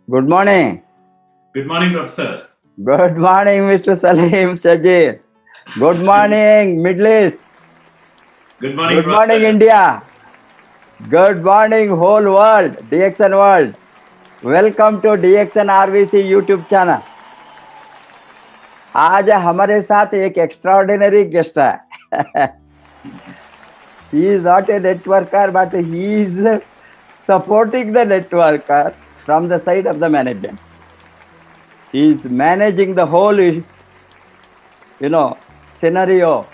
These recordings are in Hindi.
Good morning. Good morning, Professor. Good morning, Mr. Salim Shajir. Good morning, Middle East. Good morning, Good morning, Professor. India. Good morning, whole world, DXN world. Welcome to DXN RVC YouTube channel. आज हमारे साथ एक एक्स्ट्राऑर्डिनरी गेस्ट है. He is not a networker, but he is supporting the networker from the side of the management. He is managing the whole, scenario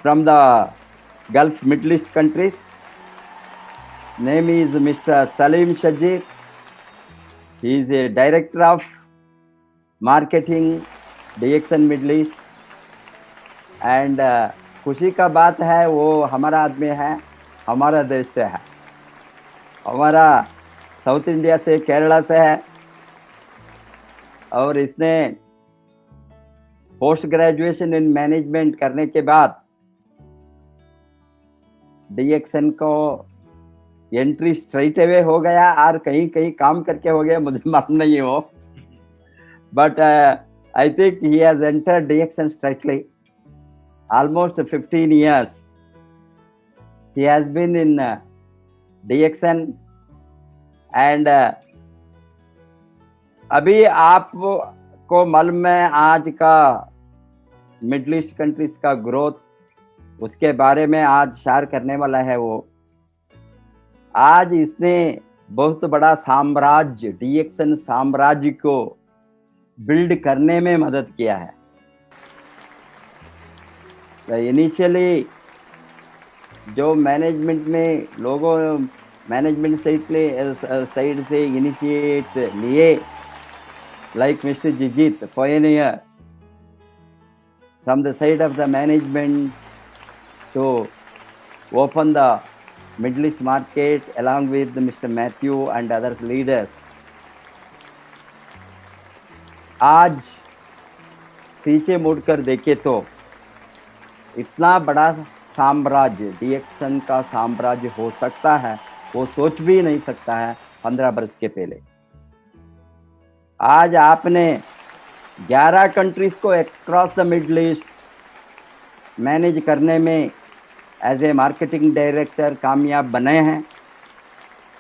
from the Gulf Middle East countries. Name is Mr. Salim Shajir. He is a director of marketing DXN Middle East. And खुशी का बात है वो हमारा आदमी है, हमारा देश से है, हमारा साउथ इंडिया से, केरला से है. और इसने पोस्ट ग्रेजुएशन इन मैनेजमेंट करने के बाद DXN को एंट्री स्ट्रेट अवे हो गया और कहीं कहीं काम करके हो गया, मुझे मालूम नहीं हो. But I think he has entered DXN straightly. Almost 15 years he has been in DXN. and अभी आपको मालूम है आज का मिडल ईस्ट कंट्रीज का ग्रोथ, उसके बारे में आज शेयर करने वाला है वो. आज इसने बहुत बड़ा साम्राज्य, DXN साम्राज्य को बिल्ड करने में मदद किया है. इनिशियली जो मैनेजमेंट में लोगों मैनेजमेंट साइड से इनिशिएट लिए, like Mr. Jijit, pioneer from the side of the management to open the Middle East market along with Mr. Matthew and other leaders. आज पीछे मुड़कर देखे तो इतना बड़ा साम्राज्य, DXN का साम्राज्य हो सकता है वो सोच भी नहीं सकता है 15 वर्ष के पहले. आज आपने 11 कंट्रीज को across the middle east manage करने में एज ए मार्केटिंग डायरेक्टर कामयाब बने हैं.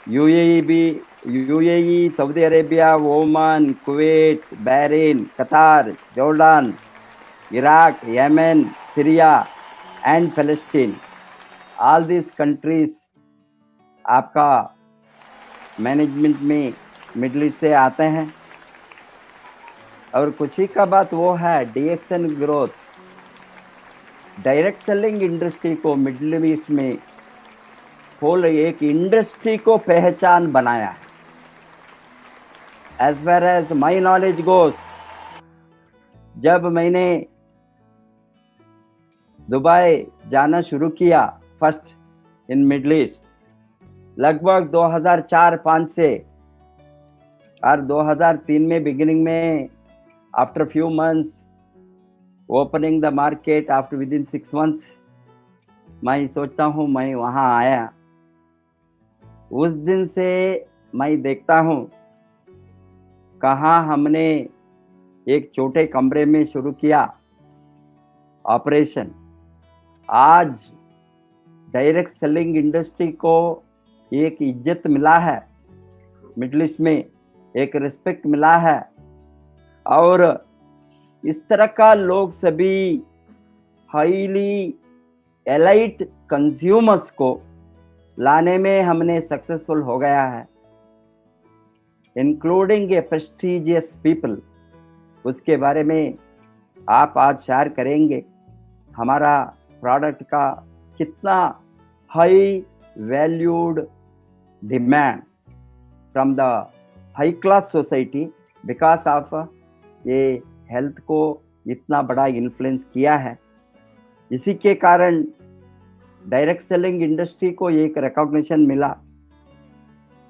UAE, Saudi Arabia, Oman, Kuwait, Bahrain, Qatar, Jordan, Iraq, Yemen, Syria and Palestine, all this countries आपका मैनेजमेंट में मिडल ईस्ट से आते हैं. और खुशी का बात वो है DXN growth direct selling industry को मिडल ईस्ट में होल एक इंडस्ट्री को पहचान बनाया है. As far as my knowledge goes, जब मैंने दुबई जाना शुरू किया फर्स्ट इन मिडल ईस्ट लगभग 2004-05 से, और 2003 में बिगिनिंग में after few months opening the market, after within 6 months मैं सोचता हूँ मैं वहाँ आया. उस दिन से मैं देखता हूँ कहाँ हमने एक छोटे कमरे में शुरू किया ऑपरेशन. आज डायरेक्ट सेलिंग इंडस्ट्री को एक इज्जत मिला है, मिडल ईस्ट में एक रिस्पेक्ट मिला है. और इस तरह का लोग सभी हाईली एलाइट कंज्यूमर्स को लाने में हमने सक्सेसफुल हो गया है, इंक्लूडिंग ए प्रेस्टीजियस पीपल. उसके बारे में आप आज शेयर करेंगे. हमारा प्रोडक्ट का कितना high valued demand from the high class society because of ये हेल्थ को इतना बड़ा इन्फ्लुएंस किया है. इसी के कारण डायरेक्ट सेलिंग इंडस्ट्री को एक रिकॉग्निशन मिला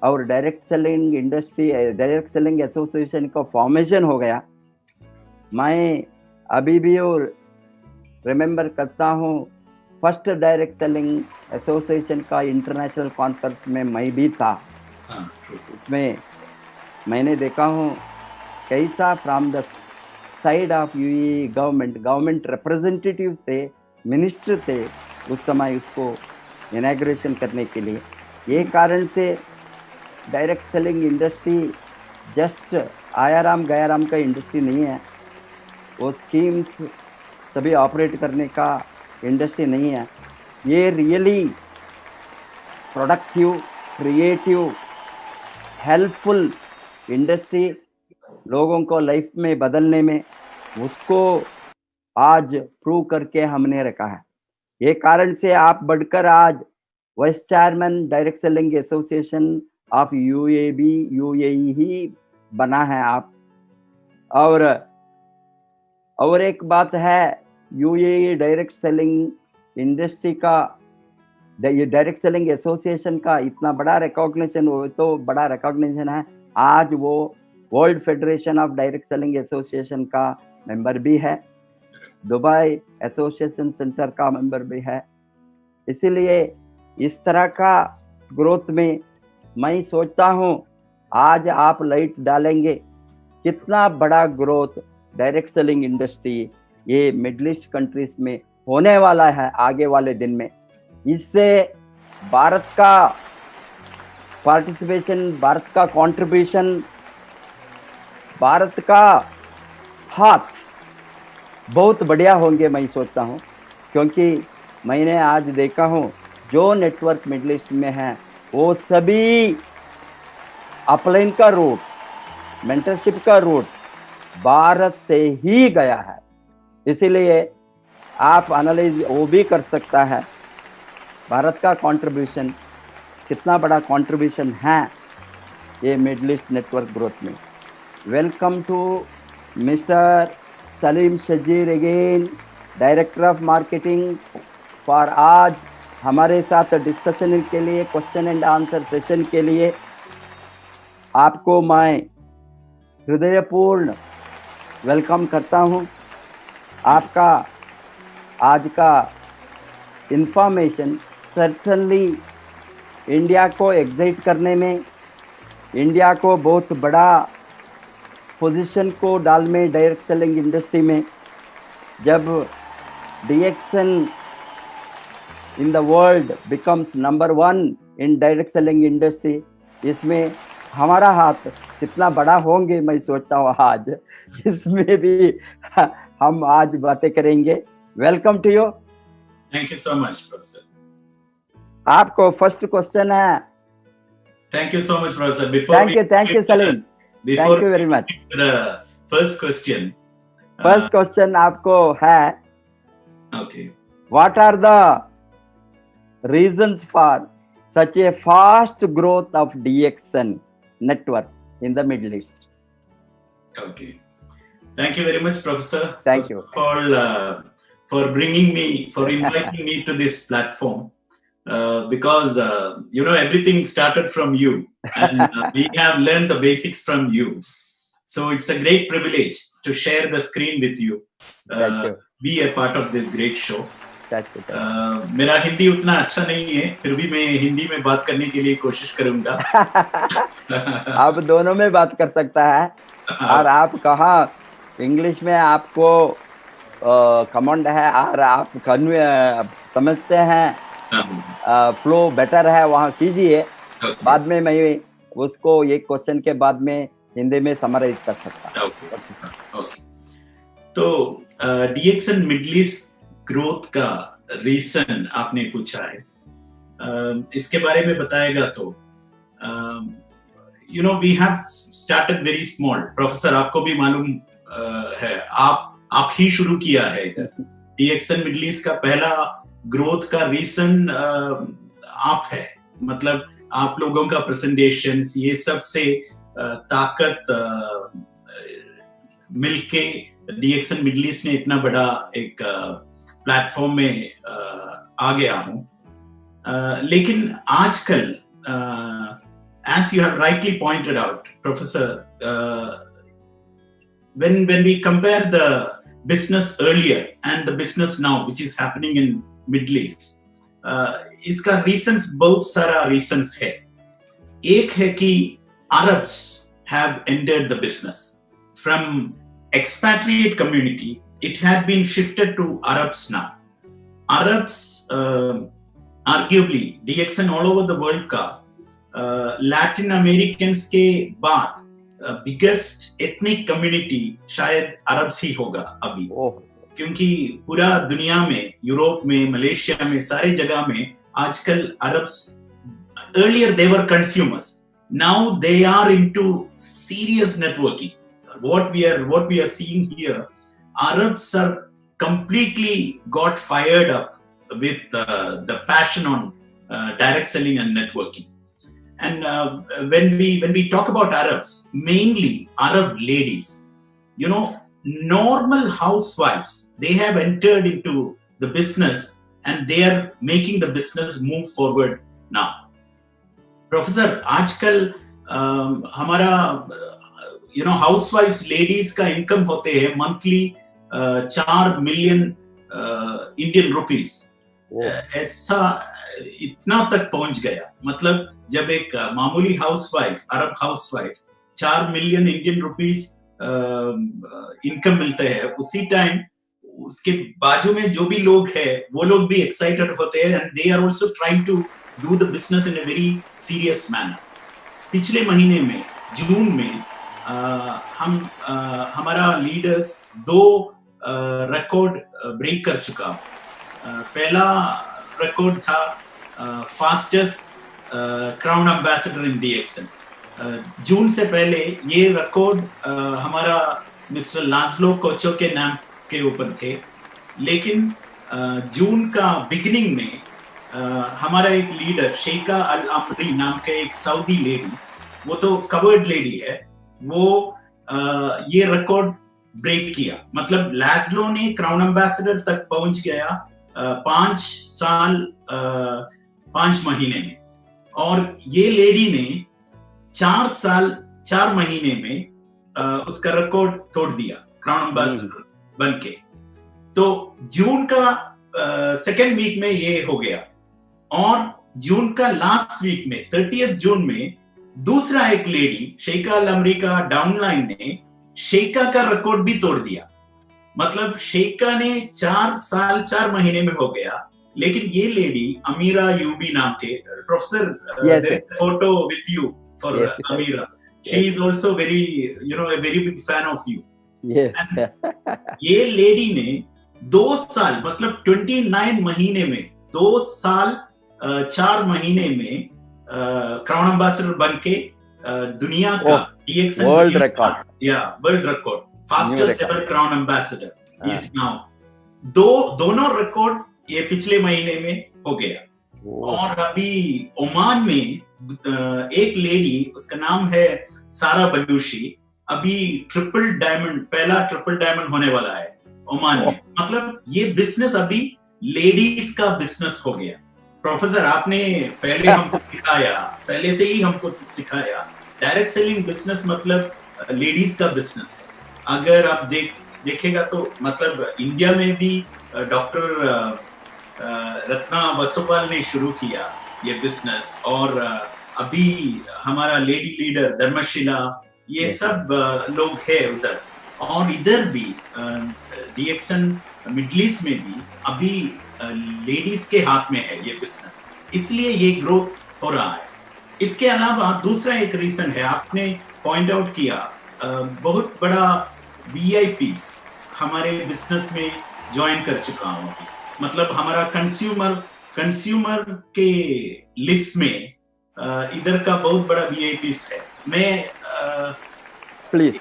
और डायरेक्ट सेलिंग एसोसिएशन का फॉर्मेशन हो गया. मैं अभी भी और रिमेंबर करता हूँ फर्स्ट डायरेक्ट सेलिंग एसोसिएशन का इंटरनेशनल कॉन्फ्रेंस में मैं भी था. उसमें मैंने देखा हूँ कैसा from the side of UAE government representative थे, मिनिस्टर थे उस समय उसको इनॉग्रेशन करने के लिए। ये कारण से direct selling industry just Aaya Ram Gaya Ram का इंडस्ट्री नहीं है, वो स्कीम्स सभी ऑपरेट करने का इंडस्ट्री नहीं है। ये really productive, creative, helpful industry लोगों को लाइफ में बदलने में, उसको आज प्रूव करके हमने रखा है। ये कारण से आप बढ़कर आज vice chairman direct selling association of UAE ही बना है आप। और एक बात है, यूएई डायरेक्ट सेलिंग इंडस्ट्री का, ये डायरेक्ट सेलिंग एसोसिएशन का इतना बड़ा रिकॉग्निशन, वो तो बड़ा रिकॉग्निशन है, आज वो world federation of direct selling association का मेंबर भी है, दुबई एसोसिएशन सेंटर का मेंबर भी है। इसीलिए इस तरह का ग्रोथ में मैं सोचता हूँ आज आप लाइट डालेंगे कितना बड़ा ग्रोथ डायरेक्ट सेलिंग इंडस्ट्री ये मिडिल ईस्ट कंट्रीज में होने वाला है आगे वाले दिन में। इससे भारत का पार्टिसिपेशन, भारत का कंट्रीब्यूशन, भारत का हाथ बहुत बढ़िया होंगे मैं सोचता हूँ, क्योंकि मैंने आज देखा हूँ जो नेटवर्क मिडिल ईस्ट में है वो सभी अपलाइन का रूट्स, मेंटरशिप का रूट्स भारत से ही गया है। इसीलिए आप एनालाइज वो भी कर सकता है भारत का कंट्रीब्यूशन कितना बड़ा कंट्रीब्यूशन है ये मिडिल ईस्ट नेटवर्क ग्रोथ में। Welcome to mister Saleem Shajeer again, director of marketing, for आज हमारे साथ डिस्कशन के लिए, क्वेश्चन एंड आंसर सेशन के लिए आपको मैं हृदयपूर्ण वेलकम करता हूं। आपका आज का इंफॉर्मेशन सर्टनली इंडिया को एक्साइट करने में, इंडिया को बहुत बड़ा पोजीशन को डाल में डायरेक्ट सेलिंग इंडस्ट्री में, जब DXN in the world becomes number 1 in direct selling industry, इसमें हमारा हाथ कितना बड़ा होंगे मैं सोचता हूँ आज इसमें भी हम आज बातें करेंगे। Welcome to you. Thank you so much professor. आपको फर्स्ट क्वेश्चन है। Thank you so much professor. Thank you Salim, thank you very much. First question आपको है, okay, what are the reasons for such a fast growth of DXN network in the Middle East? Okay, thank you very much, Professor. Thank you for bringing me, for inviting me to this platform, because everything started from you, and we have learned the basics from you. So it's a great privilege to share the screen with you, be a part of this great show. मेरा हिंदी उतना अच्छा नहीं है, फिर भी मैं हिंदी में बात करने के लिए कोशिश करूंगा। आप दोनों में बात कर सकता है, और आप कहाँ इंग्लिश में आपको कमांड है और आप समझते हैं, फ्लो बेटर है, वहाँ कीजिए। बाद में मैं उसको एक क्वेश्चन के बाद में हिंदी में समराइज कर सकता हूँ। तो DXN मिडिल ईस्ट ग्रोथ का रीजन आपने पूछा है, इसके बारे में बताएगा तो we have started very small. Professor आपको भी मालूम है, आप ही शुरू किया है इधर। DXN मिडिल ईस्ट का पहला ग्रोथ का रीजन आप है, मतलब आप लोगों का प्रेजेंटेशन, ये सब से ताकत मिलके DXN मिडिल ईस्ट ने इतना बड़ा एक प्लेटफॉर्म में आ गया हूं। लेकिन आजकल, as you have rightly pointed out, Professor, when we compare the business earlier and the business now, which is happening in Middle East, इसका reasons, बहुत सारा reasons है। एक है कि Arabs have entered the business. From expatriate community, it had been shifted to Arabs now. Arabs, arguably, DXN all over the world का Latin Americans के बाद biggest ethnic community शायद Arabs ही होगा अभी, क्योंकि पूरा दुनिया में, यूरोप में, मलेशिया में, सारे जगह में आजकल Arabs, earlier they were consumers, now they are into serious networking. What we are seeing here, Arabs are completely got fired up with the passion on direct selling and networking. And when we talk about Arabs, mainly Arab ladies, you know, normal housewives, they have entered into the business and they are making the business move forward now. Professor, आजकल हमारा you know housewives ladies का income होते हैं monthly 4 million Indian rupees. ऐसा इतना तक पहुंच गया, मतलब जब एक मामूली हाउसवाइफ, अरब housewife 4 million Indian rupees income मिलते हैं, उसी टाइम उसके बाजू में जो भी लोग हैं वो लोग भी एक्साइटेड होते हैं and they are also trying to do the business in a very serious manner. पिछले महीने में जून में हमारा लीडर्स 2 रिकॉर्ड ब्रेक कर चुका. पहला रिकॉर्ड था फास्टेस्ट क्राउन एम्बेसडर इन DXN. जून से पहले ये रिकॉर्ड हमारा मिस्टर लाज़लो कोचो के नाम के ऊपर थे, लेकिन जून का बिगिनिंग में हमारा एक लीडर शेखा अल अमरी नाम के एक सऊदी लेडी, वो तो कवर्ड लेडी है, वो ये रिकॉर्ड ब्रेक किया. मतलब लाज़लो ने क्राउन एम्बेसडर तक पहुंच गया 5 साल 5 महीने में, और ये लेडी ने 4 साल 4 महीने में उसका रिकॉर्ड तोड़ दिया क्राउन एम्बेसडर बनके. तो जून का सेकेंड वीक में ये हो गया, और जून का लास्ट वीक में 30 जून में दूसरा एक लेडी शेखा अल अमरी का डाउनलाइन ने शेखा का रिकॉर्ड भी तोड़ दिया. मतलब शेखा ने 4 साल 4 महीने में हो गया, लेकिन ये लेडी अमीरा यूबी नाम के, professor photo with you for Amira, she is also very you know a very big fan of you. ये लेडी ने 2 साल मतलब 29 महीने में 2 साल 4 महीने में क्राउन एम्बेसडर बनके दुनिया का DXN world record, world record fastest ever crown ambassador is now. दोनों रिकॉर्ड ये पिछले महीने में हो गया. और अभी ओमान में एक लेडी, उसका नाम है सारा बलूशी, अभी पहला ट्रिपल डायमंड होने वाला है ओमान में. मतलब ये बिजनेस अभी लेडीज का बिजनेस हो गया. प्रोफेसर, आपने पहले से ही हमको सिखाया डायरेक्ट सेलिंग बिजनेस मतलब लेडीज का बिजनेस है. अगर आप देखेगा तो मतलब इंडिया में भी डॉक्टर रत्ना वसुपाल ने शुरू किया ये बिजनेस, और अभी हमारा लेडी लीडर धर्मशिला, ये सब लोग हैं उधर. और इधर भी DXN मिडिल ईस्ट में भी अभी लेडीज के हाथ में है ये बिजनेस, इसलिए ये ग्रोथ हो रहा है. इसके अलावा दूसरा एक रीजन है, आपने पॉइंट आउट किया, बहुत बड़ा VIPs हमारे बिजनेस में ज्वाइन कर चुका हूँ. मतलब हमारा कंज्यूमर के लिस्ट में इधर का बहुत बड़ा VIPs है. मैं प्लीज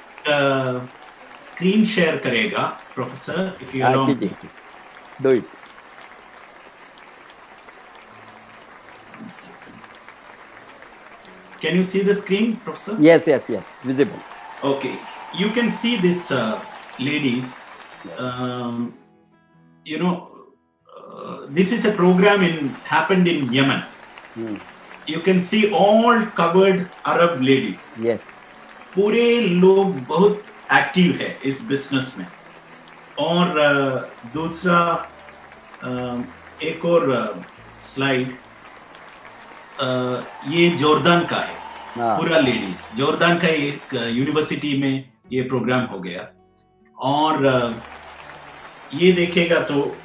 स्क्रीन शेयर करेगा professor, if you allow. Do it. Can you see the screen, Professor? Yes, visible. Okay, you can see this ladies. You know, this is a program happened in Yemen. You can see all covered Arab ladies. Yes. पूरे लोग बहुत एक्टिव है इस बिजनेस में. और दूसरा एक और स्लाइड, ये जॉर्डन का है. पूरा लेडीज। जोरदान का एक यूनिवर्सिटी में ये प्रोग्राम हो गया, और ये देखेगा तो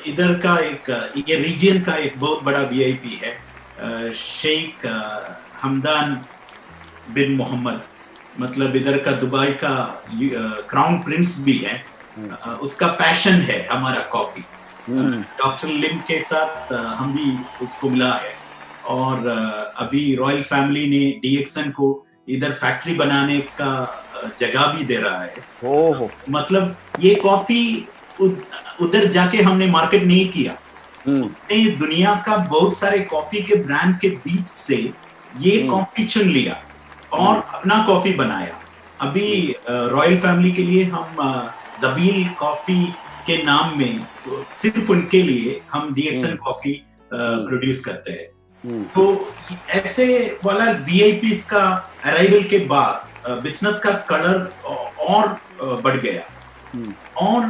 इधर का एक ये रीजन का एक बहुत बड़ा वीआईपी है, शेख हमदान बिन मोहम्मद, मतलब इधर का दुबई का क्राउन प्रिंस भी है। उसका पैशन है हमारा कॉफी। डॉक्टर लिम के साथ हम भी उसको मिला है, और अभी रॉयल फैमिली ने डीएक्सन को इधर फैक्ट्री बनाने का जगह भी दे रहा है। मतलब ये कॉफी उधर जाके हमने मार्केट नहीं किया, दुनिया का बहुत सारे कॉफी के ब्रांड के बीच से ये कॉफी चुन लिया और अपना कॉफी बनाया। अभी रॉयल फैमिली के लिए हम जबील कॉफी के नाम में सिर्फ उनके लिए हम डीएक्सन कॉफी प्रोड्यूस करते हैं। तो ऐसे वाला वीआईपीज का अराइवल के बाद बिजनेस का कलर और बढ़ गया। और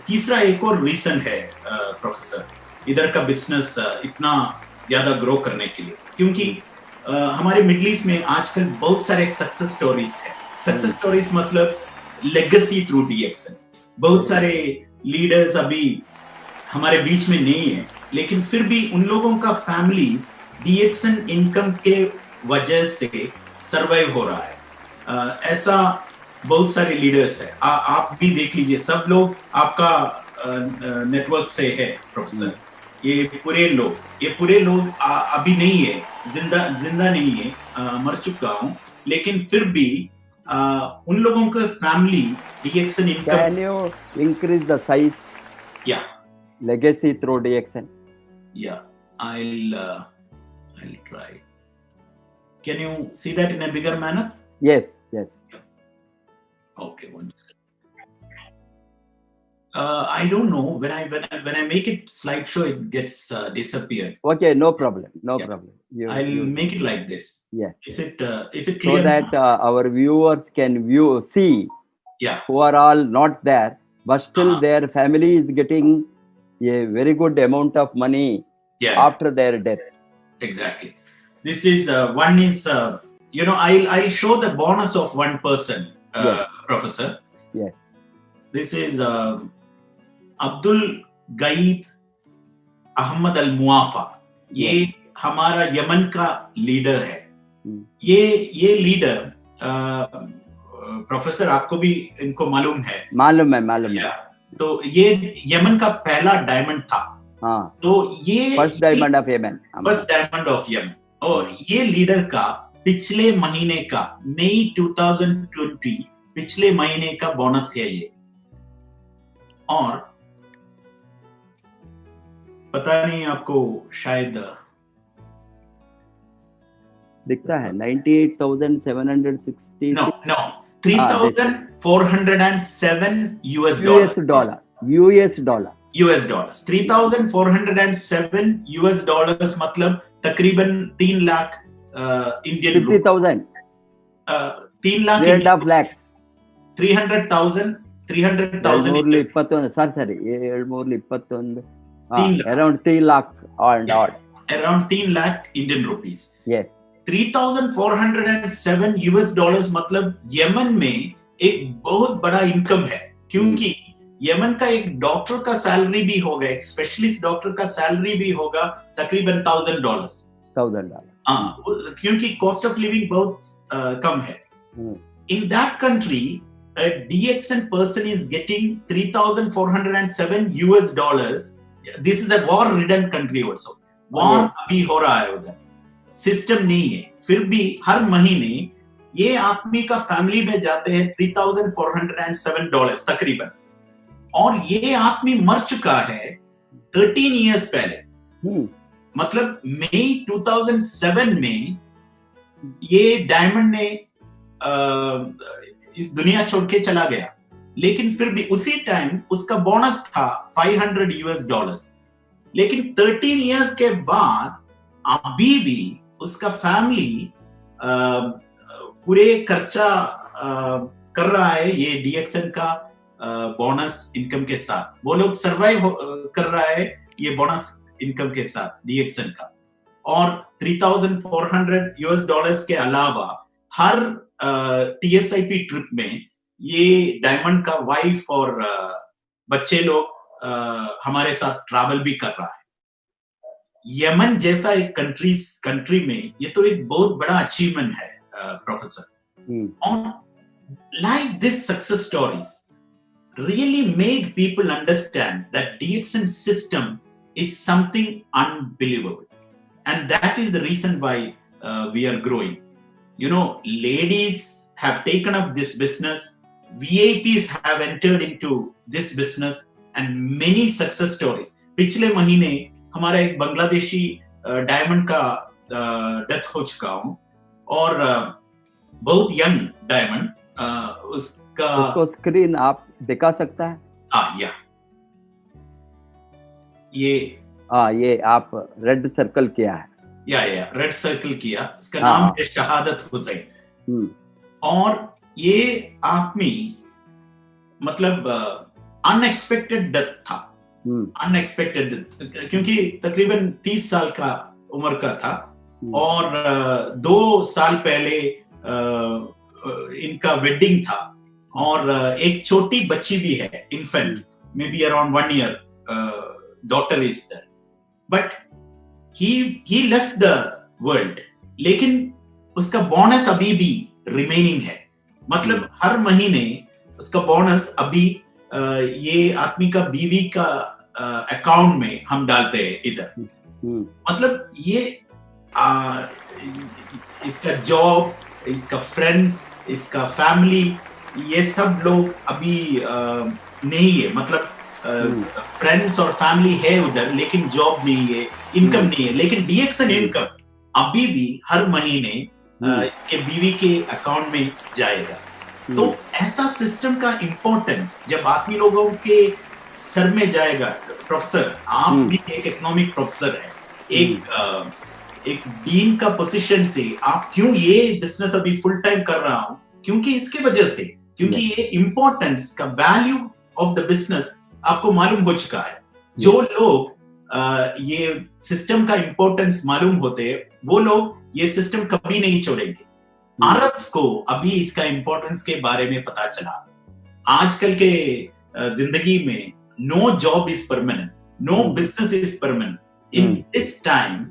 तीसरा एक और रीजन है प्रोफेसर इधर का बिजनेस इतना ज्यादा ग्रो करने के लिए, क्योंकि हमारे मिडिल ईस्ट में आजकल बहुत सारे सक्सेस स्टोरीज है। सक्सेस स्टोरीज मतलब लेगेसी थ्रू डीएक्सन। बहुत सारे लीडर्स अभी हमारे बीच में नहीं है, लेकिन फिर भी उन लोगों का फैमिलीज डीएक्सन इनकम के वजह से सरवाइव हो रहा है। ऐसा बहुत सारे लीडर्स है। आप भी देख लीजिए, सब लोग आपका नेटवर्क से है प्रोफेसर। ये पूरे लोग अभी नहीं है, जिंदा नहीं है, मर चुका हूँ, लेकिन फिर भी उन लोगों का family DXN income. Can you increase the size? Yeah. Legacy through DXN. Yeah, I'll try. Can you see that in a bigger manner? Yes. Okay, one. I don't know, when I make it slideshow, it gets disappeared. Okay, no problem. I'll make it like this. Yeah. Is it clear? So that our viewers can see. Yeah. Who are all not there, but still their family is getting a very good amount of money after their death. Exactly. This is one is I'll show the bonus of one person, Professor. Yeah. This is Abdul Gaid Ahmad Al Muafa. ये हमारा यमन का लीडर है। ये लीडर प्रोफेसर आपको भी इनको मालूम है? मालूम है। तो ये यमन का पहला डायमंड था। तो ये फर्स्ट डायमंड ऑफ यमन। और ये लीडर का पिछले महीने का मई 2020 पिछले महीने का बोनस है ये। और पता नहीं आपको शायद दिखता है 98,760। No, 3,407 US dollars. $3,407 US मतलब तकरीबन 3 लाख इंडियन 50,000 3 लाख 3.5 lakhs 300,000 ಸರಿ 721 around 3 lakh and odd. Around 3 lakh Indian rupees. Yes. 3,407 US dollars मतलब यमन में एक बहुत बड़ा इनकम है, क्योंकि यमन का एक डॉक्टर का सैलरी भी होगा, एक स्पेशलिस्ट डॉक्टर का सैलरी भी होगा तकरीबन $1,000। क्योंकि कॉस्ट ऑफ लिविंग बहुत कम है। In that country, a DXN person is getting 3,407 US dollars. This is a war-ridden country also. War अभी हो रहा है उधर, सिस्टम नहीं है, फिर भी हर महीने ये आदमी का फैमिली में जाते हैं $3,407 तकरीबन। और ये आदमी मर चुका है 13 years पहले। मतलब मई 2007 में ये डायमंड ने इस दुनिया छोड़ के चला गया, लेकिन फिर भी उसी टाइम उसका बोनस था $500 US। लेकिन 13 years के बाद अभी भी उसका फैमिली पूरे खर्चा कर रहा है ये डीएक्सन का बोनस इनकम के साथ। वो लोग सरवाइव कर रहा है ये बोनस इनकम के साथ डीएक्सन का। और $3,400 के अलावा हर TSIP ट्रिप में ये डायमंड का वाइफ और बच्चे लोग हमारे साथ ट्रैवल भी कर रहा है। यमन जैसा एक कंट्री में ये तो एक बहुत बड़ा अचीवमेंट है प्रोफेसर। और like this success stories really made people understand that DXN system is something unbelievable, and that is the reason why we are growing. You know, ladies have taken up this business, VIPs have entered into this business, and many success stories. पिछले महीने हमारा एक बांग्लादेशी डायमंड का डेथ हो चुका हूं, और बहुत यंग डायमंड, उसको स्क्रीन आप दिखा सकता है? या ये आप रेड सर्कल किया है? या रेड सर्कल किया। इसका नाम है शहादत हुसैन। और ये आदमी मतलब अनएक्सपेक्टेड डेथ था, अनएक्सपेक्टेड डेथ, क्योंकि तकरीबन 30 साल का उम्र का था, और 2 साल पहले इनका वेडिंग था, और एक छोटी बच्ची भी है, infant, may be around 1 year daughter is there, but he left the world, लेकिन उसका बोनस अभी भी रिमेनिंग है। मतलब हर महीने उसका बोनस अभी ये आदमी का बीवी का अकाउंट में हम डालते हैं इधर। मतलब ये इसका जॉब, इसका फ्रेंड्स, इसका फैमिली, ये सब लोग अभी नहीं है। मतलब फ्रेंड्स और फैमिली है उधर, लेकिन जॉब नहीं है, इनकम नहीं है। लेकिन DXN इनकम अभी भी हर महीने इसके बीवी के अकाउंट में जाएगा। तो ऐसा सिस्टम का इंपॉर्टेंस जब आदमी लोगों के सर में जाएगा, प्रोफेसर आप भी एक इकोनॉमिक प्रोफेसर है, एक डीन का पोजीशन से आप क्यों ये बिजनेस अभी फुल टाइम कर रहा हूं, क्योंकि इसके वजह से, क्योंकि ये इंपॉर्टेंस का वैल्यू ऑफ द बिजनेस आपको मालूम हो चुका है। जो लोग ये सिस्टम का इंपॉर्टेंस मालूम होते हैं, वो लोग ये सिस्टम कभी नहीं छोड़ेंगे। अरब्स को अभी इसका इंपॉर्टेंस के बारे में पता चला। आजकल के जिंदगी में no job is permanent, no business is permanent. In this time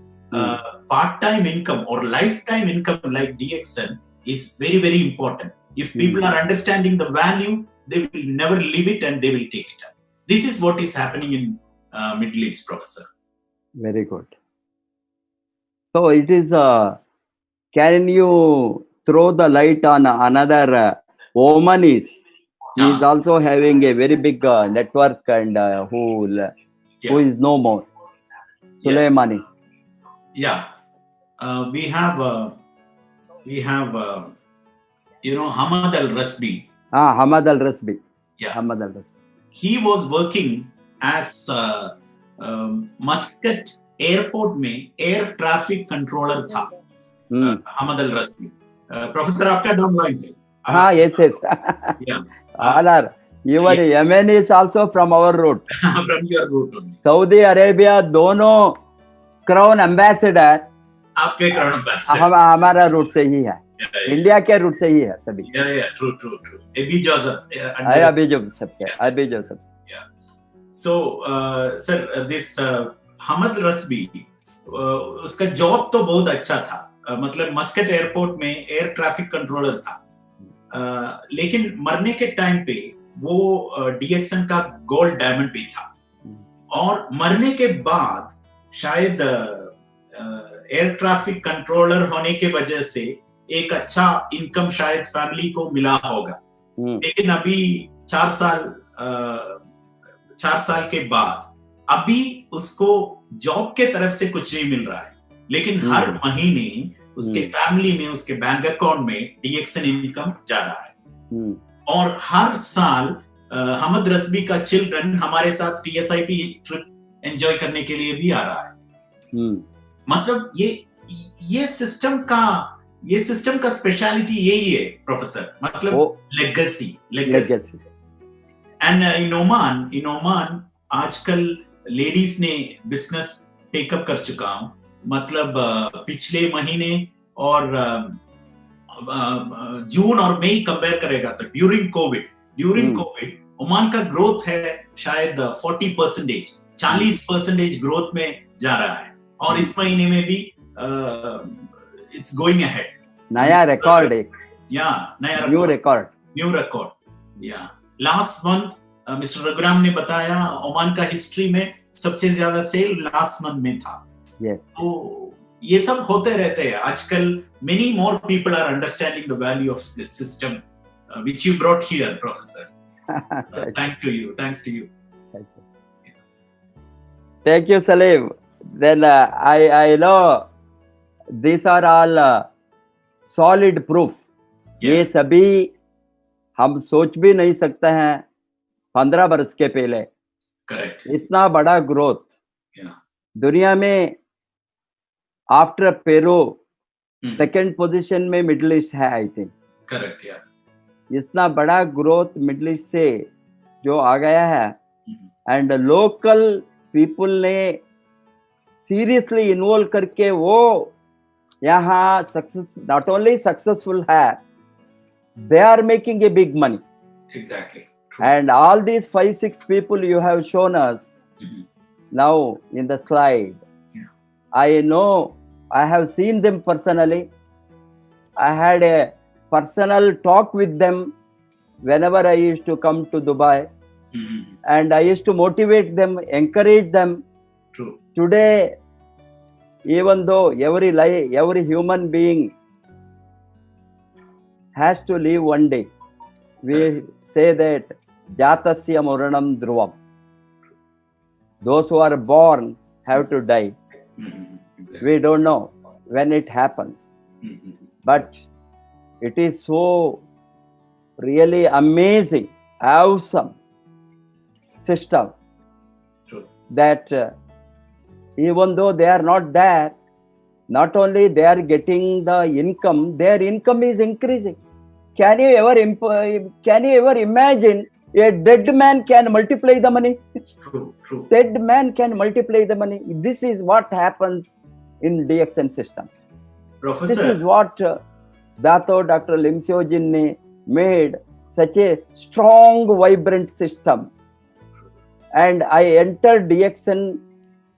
part time income और life time income like DXN is very, very important. If people are understanding the value, they will never leave it and they will take it up. This is what is happening in Middle East, Professor. Very good. So it is, can you throw the light on another woman is also having a very big network, and who is no more? Sulaimani. Yeah. We have you know, Hamad Al-Rasbi. Hamad Al-Rasbi. Yeah. Hamad Al-Rasbi. He was working as Muscat airport में air traffic controller था। Hamad Al-Rasbi. Professor, आपका downline है? Yes. Yeah. Alar, your Yemen is also from our route. From your route only. Saudi Arabia दोनों क्राउन एम्बेसडर आपके क्राउन एम्बेसडर हमारा रूट से ही है, इंडिया के रूट से ही है सभी। ट्रू। अभी जोसेफ सो सर, दिस हमद रस्बी, उसका जॉब तो बहुत अच्छा था। मतलब मस्कट एयरपोर्ट में एयर ट्रैफिक कंट्रोलर था, लेकिन मरने के टाइम पे वो DXN का गोल्ड डायमंड भी था, और मरने के बाद शायद एयर ट्रैफिक कंट्रोलर होने के वजह से एक अच्छा इनकम शायद फैमिली को मिला होगा। लेकिन अभी 4 साल के बाद अभी उसको जॉब के तरफ से कुछ नहीं मिल रहा है, लेकिन हर महीने उसके फैमिली में, उसके बैंक अकाउंट में DXN इनकम जा रहा है। और हर साल हमद रस्बी का चिल्ड्रन हमारे साथ TSIP ट्रिप एंजॉय करने के लिए भी आ रहा है। मतलब ये सिस्टम का स्पेशलिटी यही है प्रोफेसर, मतलब लेगेसी। एंड इन ओमान आजकल लेडीज ने बिजनेस टेकअप कर चुका हूं, मतलब पिछले महीने और जून और मई कंपेयर करेगा तो ड्यूरिंग कोविड ओमान का ग्रोथ है शायद 40% ग्रोथ में जा रहा है, और इस महीने में भी इट्स गोइंग अहेड, नया रिकॉर्ड, न्यू रिकॉर्ड। या लास्ट मंथ मिस्टर रघुराम ने बताया ओमान का हिस्ट्री में सबसे ज्यादा सेल लास्ट मंथ में था। तो ये सब होते रहते हैं आजकल। Many more people are understanding the value of this system which you brought here professor. Thanks to you. Thank you, Salim. Then I know these are all solid proof. ये सभी हम सोच भी नहीं सकते हैं 15 वर्ष के पहले। Correct. इतना बड़ा ग्रोथ दुनिया में आफ्टर पेरू सेकंड पोजीशन में मिडिल ईस्ट है, आई थिंक। करेक्ट, या इतना बड़ा ग्रोथ मिडिल ईस्ट से जो आ गया है, एंड लोकल पीपल ने सीरियसली इन्वॉल्व करके वो यहाँ सक्सेस, नॉट ओनली सक्सेसफुल है, they are making a big money. Exactly. True. And all these 5-6 people you have shown us now in the slide, I know, I have seen them personally. I had a personal talk with them whenever I used to come to Dubai, and I used to motivate them, encourage them. True. Today, even though every human being has to live one day, we say that jatasya maranam dhruvam. Those who are born have to die. Exactly. We don't know when it happens, but it is so really amazing, awesome system. True. That even though they are not there, not only they are getting the income, their income is increasing. Can you ever imagine a dead man can multiply the money? True. Dead man can multiply the money. This is what happens in DXN system. Professor, this is what Dr. Lim Seo Jin ne made such a strong, vibrant system. And I entered DXN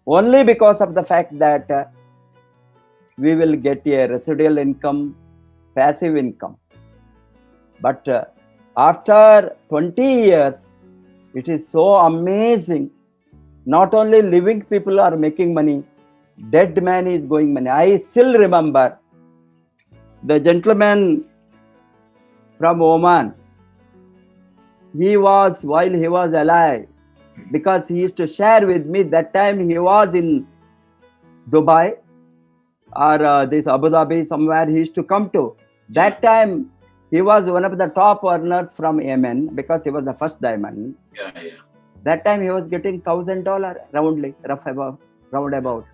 only because of the fact that we will get a residual income, passive income. But after 20 years, it is so amazing. Not only living people are making money, dead man is going money. I still remember the gentleman from Oman. While he was alive, because he used to share with me, that time he was in Dubai or this Abu Dhabi, somewhere he used to come to. That time he was one of the top earners from Yemen because he was the first diamond. Yeah. That time he was getting $1,000 roundly, round about.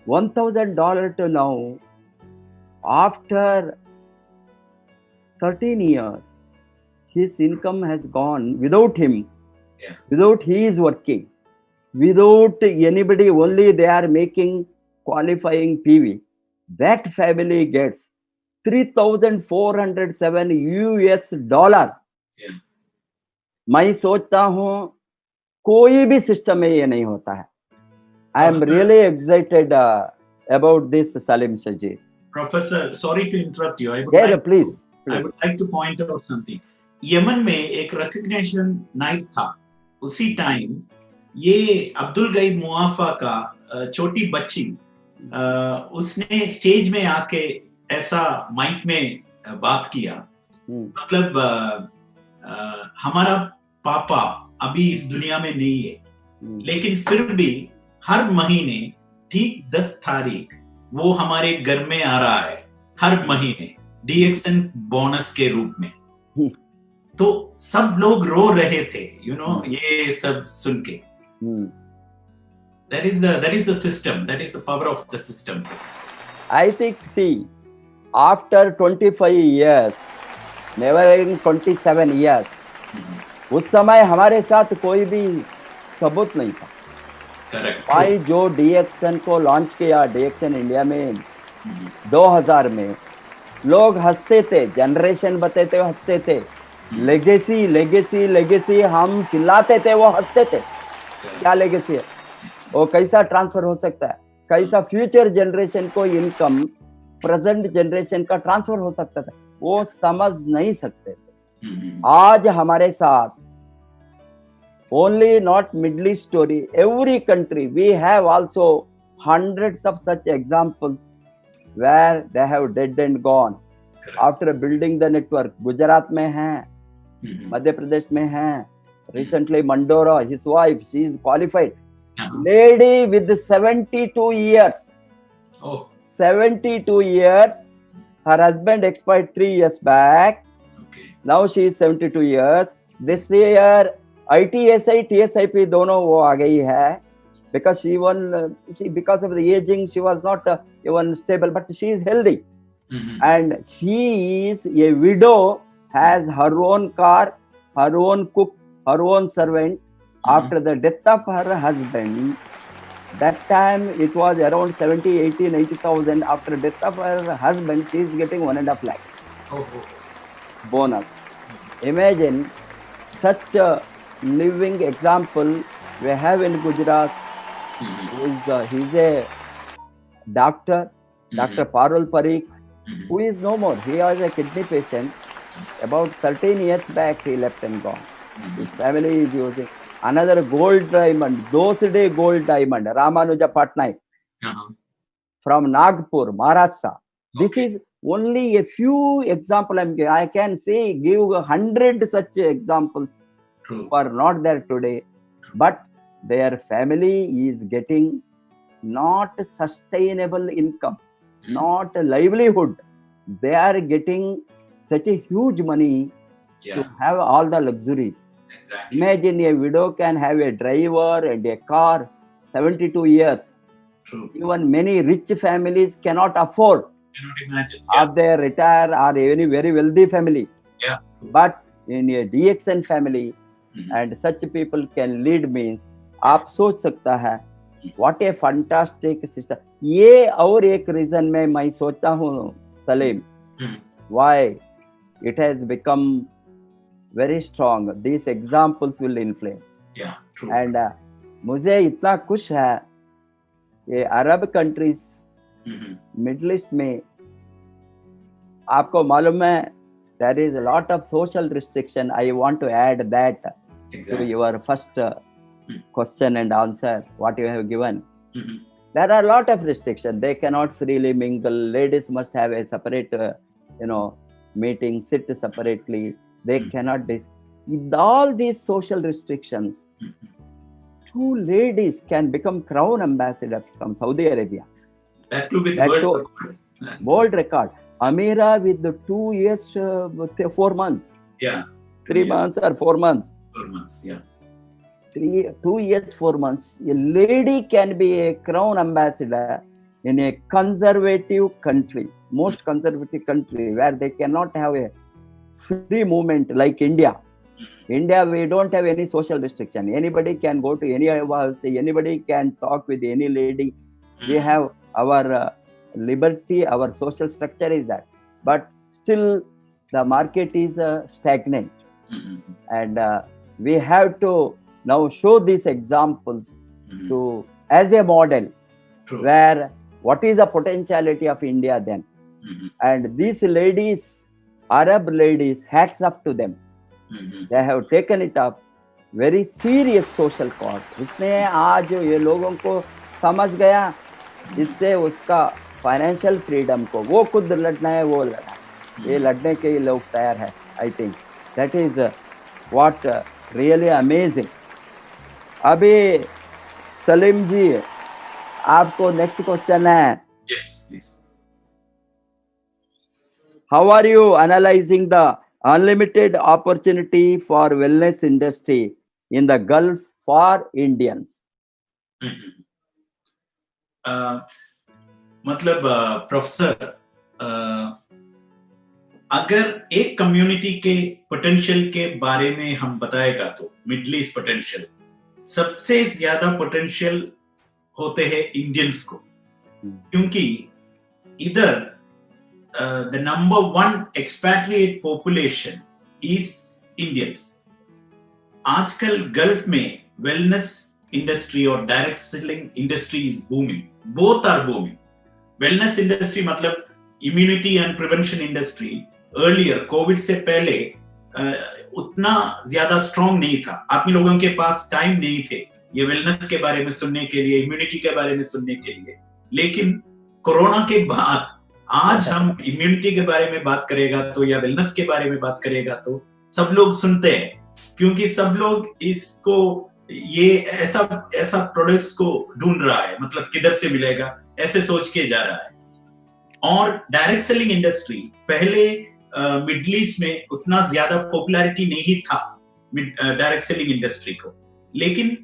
$1,000 to now, after 13 years, his income has gone without him, without he is working, without anybody, only they are making qualifying PV. That family gets $3,407 US. मैं सोचता हूँ कोई भी सिस्टम में ये नहीं होता है. I am really excited about this, Salim Shaji. Professor, sorry to interrupt you. Please. I would like to point out something. Yemen में एक recognition night था. उसी टाइम ये अब्दुल गईब मुआफा का छोटी बच्ची उसने स्टेज में आके ऐसा माइक में बात किया. मतलब हमारा पापा अभी इस दुनिया में नहीं है, लेकिन फिर भी हर महीने ठीक 10 तारीख वो हमारे घर में आ रहा है, हर महीने DXN बोनस के रूप में. तो सब लोग रो रहे थे, ये सब सुन के. That is the system. That is the power of the system. I think, see, after 25 years, never in 27 years, उस समय हमारे साथ कोई भी सबूत नहीं था. करेक्ट, भाई जो डीएक्सन को लॉन्च किया, डीएक्सन इंडिया में 2000 में, लोग हंसते थे, जनरेशन बताते हुए हंसते थे, लेगेसी लेगेसी लेगेसी, हम चिल्लाते थे, वो हंसते थे, क्या लेगेसी है, वो कैसा ट्रांसफर हो सकता है, कैसा फ्यूचर जनरेशन को इनकम प्रेजेंट जनरेशन का ट्रांसफर हो सकता था, वो समझ नहीं सकते थे। आज हमारे साथ only not Middle East story, every country we have also hundreds of such examples where they have dead and gone after building the network. Gujarat में है, मध्य प्रदेश में है, recently Mandora, his wife, she is qualified, lady with 72 years. 72 years, her husband expired 3 years back. Now she is 72 years. This year ITSI TSIP दोनों वो आ गई है, because because of the aging she was not even stable, but she is healthy. And she is a widow, has her own car, her own cook, her own servant. After the death of her husband, that time it was around 70, 80, 90,000. After death of her husband, she is getting 1.5 lakhs bonus. Imagine such a living example we have in Gujarat. He's a doctor, Dr. Parul Parikh, who is no more. He was a kidney patient. About 13 years back, he left and gone. His family is using another gold diamond, those day gold diamond, Ramanuja Patnaik, from Nagpur, Maharashtra. This is only a few examples. I can say, give 100 such examples who are not there today, but their family is getting not sustainable income, not a livelihood. They are getting such a huge money to have all the luxuries. Exactly. Imagine a widow can have a driver and a car, 72 years. True. Even many rich families cannot afford. Cannot imagine. Or they retire, or any very wealthy family. Yeah. But in a DXN family, and such people can lead means, आप सोच सकता है, what a fantastic system. ये और एक reason में मैं सोचता हूँ Salim, why it has become very strong. These examples will influence. Yeah, true. And मुझे इतना खुश है कि अरब कंट्रीज, मिडल ईस्ट में, आपको मालूम है, there is a lot of social restriction. I want to add that to your first question and answer, what you have given. There are a lot of restrictions. They cannot freely mingle. Ladies must have a separate, meeting, sit separately. They cannot. With all these social restrictions, 2 ladies can become crown ambassadors from Saudi Arabia. That will be the world record. World record. Amira with the 2 years, 4 months. Yeah. 3 months or 4 months. 4 months, yeah. 2 years, 4 months. A lady can be a crown ambassador in a conservative country, most conservative country, where they cannot have a free movement like India. India, we don't have any social restriction. Anybody can go to any house, anybody can talk with any lady. We have our liberty, our social structure is that. But still, the market is stagnant. And we have to now show these examples to as a model. True. Where what is the potentiality of India then? And these ladies, Arab ladies, hats off to them. They have taken it up very serious social cause. इसने आज ये लोगों को समझ गया, इससे उसका फाइनेंशियल फ्रीडम को वो खुद लड़ना है, वो लड़ा, ये लड़ने के लिए लोग तैयार है. I think that is what really amazing. अभी सलीम जी, आपको नेक्स्ट क्वेश्चन है. Yes, please. How are you analyzing the unlimited opportunity for wellness industry in the Gulf for Indians? मतलब प्रोफेसर, अगर एक कम्युनिटी के पोटेंशियल के बारे में हम बताएगा तो मिडल ईस्ट पोटेंशियल, सबसे ज्यादा पोटेंशियल होते हैं इंडियंस को, क्योंकि इधर the number 1 expatriate population is Indians. आजकल गल्फ में वेलनेस इंडस्ट्री और direct selling industry is booming, both are booming. Wellness industry मतलब immunity and prevention industry earlier COVID से पहले उतना ज्यादा स्ट्रॉन्ग नहीं था, आदमी लोगों के पास टाइम नहीं थे ये वेलनेस के बारे में सुनने के लिए, इम्यूनिटी के बारे में सुनने के लिए। लेकिन कोरोना के बाद आज हम इम्यूनिटी के बारे में बात करेगा तो या वेलनेस के बारे में बात करेगा तो सब लोग सुनते हैं, क्योंकि सब लोग इसको ये ऐसा प्रोडक्ट्स को ढूंढ रहा है, मतलब किधर से मिलेगा ऐसे सोच के जा रहा है। और डायरेक्ट सेलिंग इंडस्ट्री पहले मिडिल ईस्ट में उतना ज्यादा पॉपुलैरिटी नहीं था डायरेक्ट सेलिंग इंडस्ट्री को, लेकिन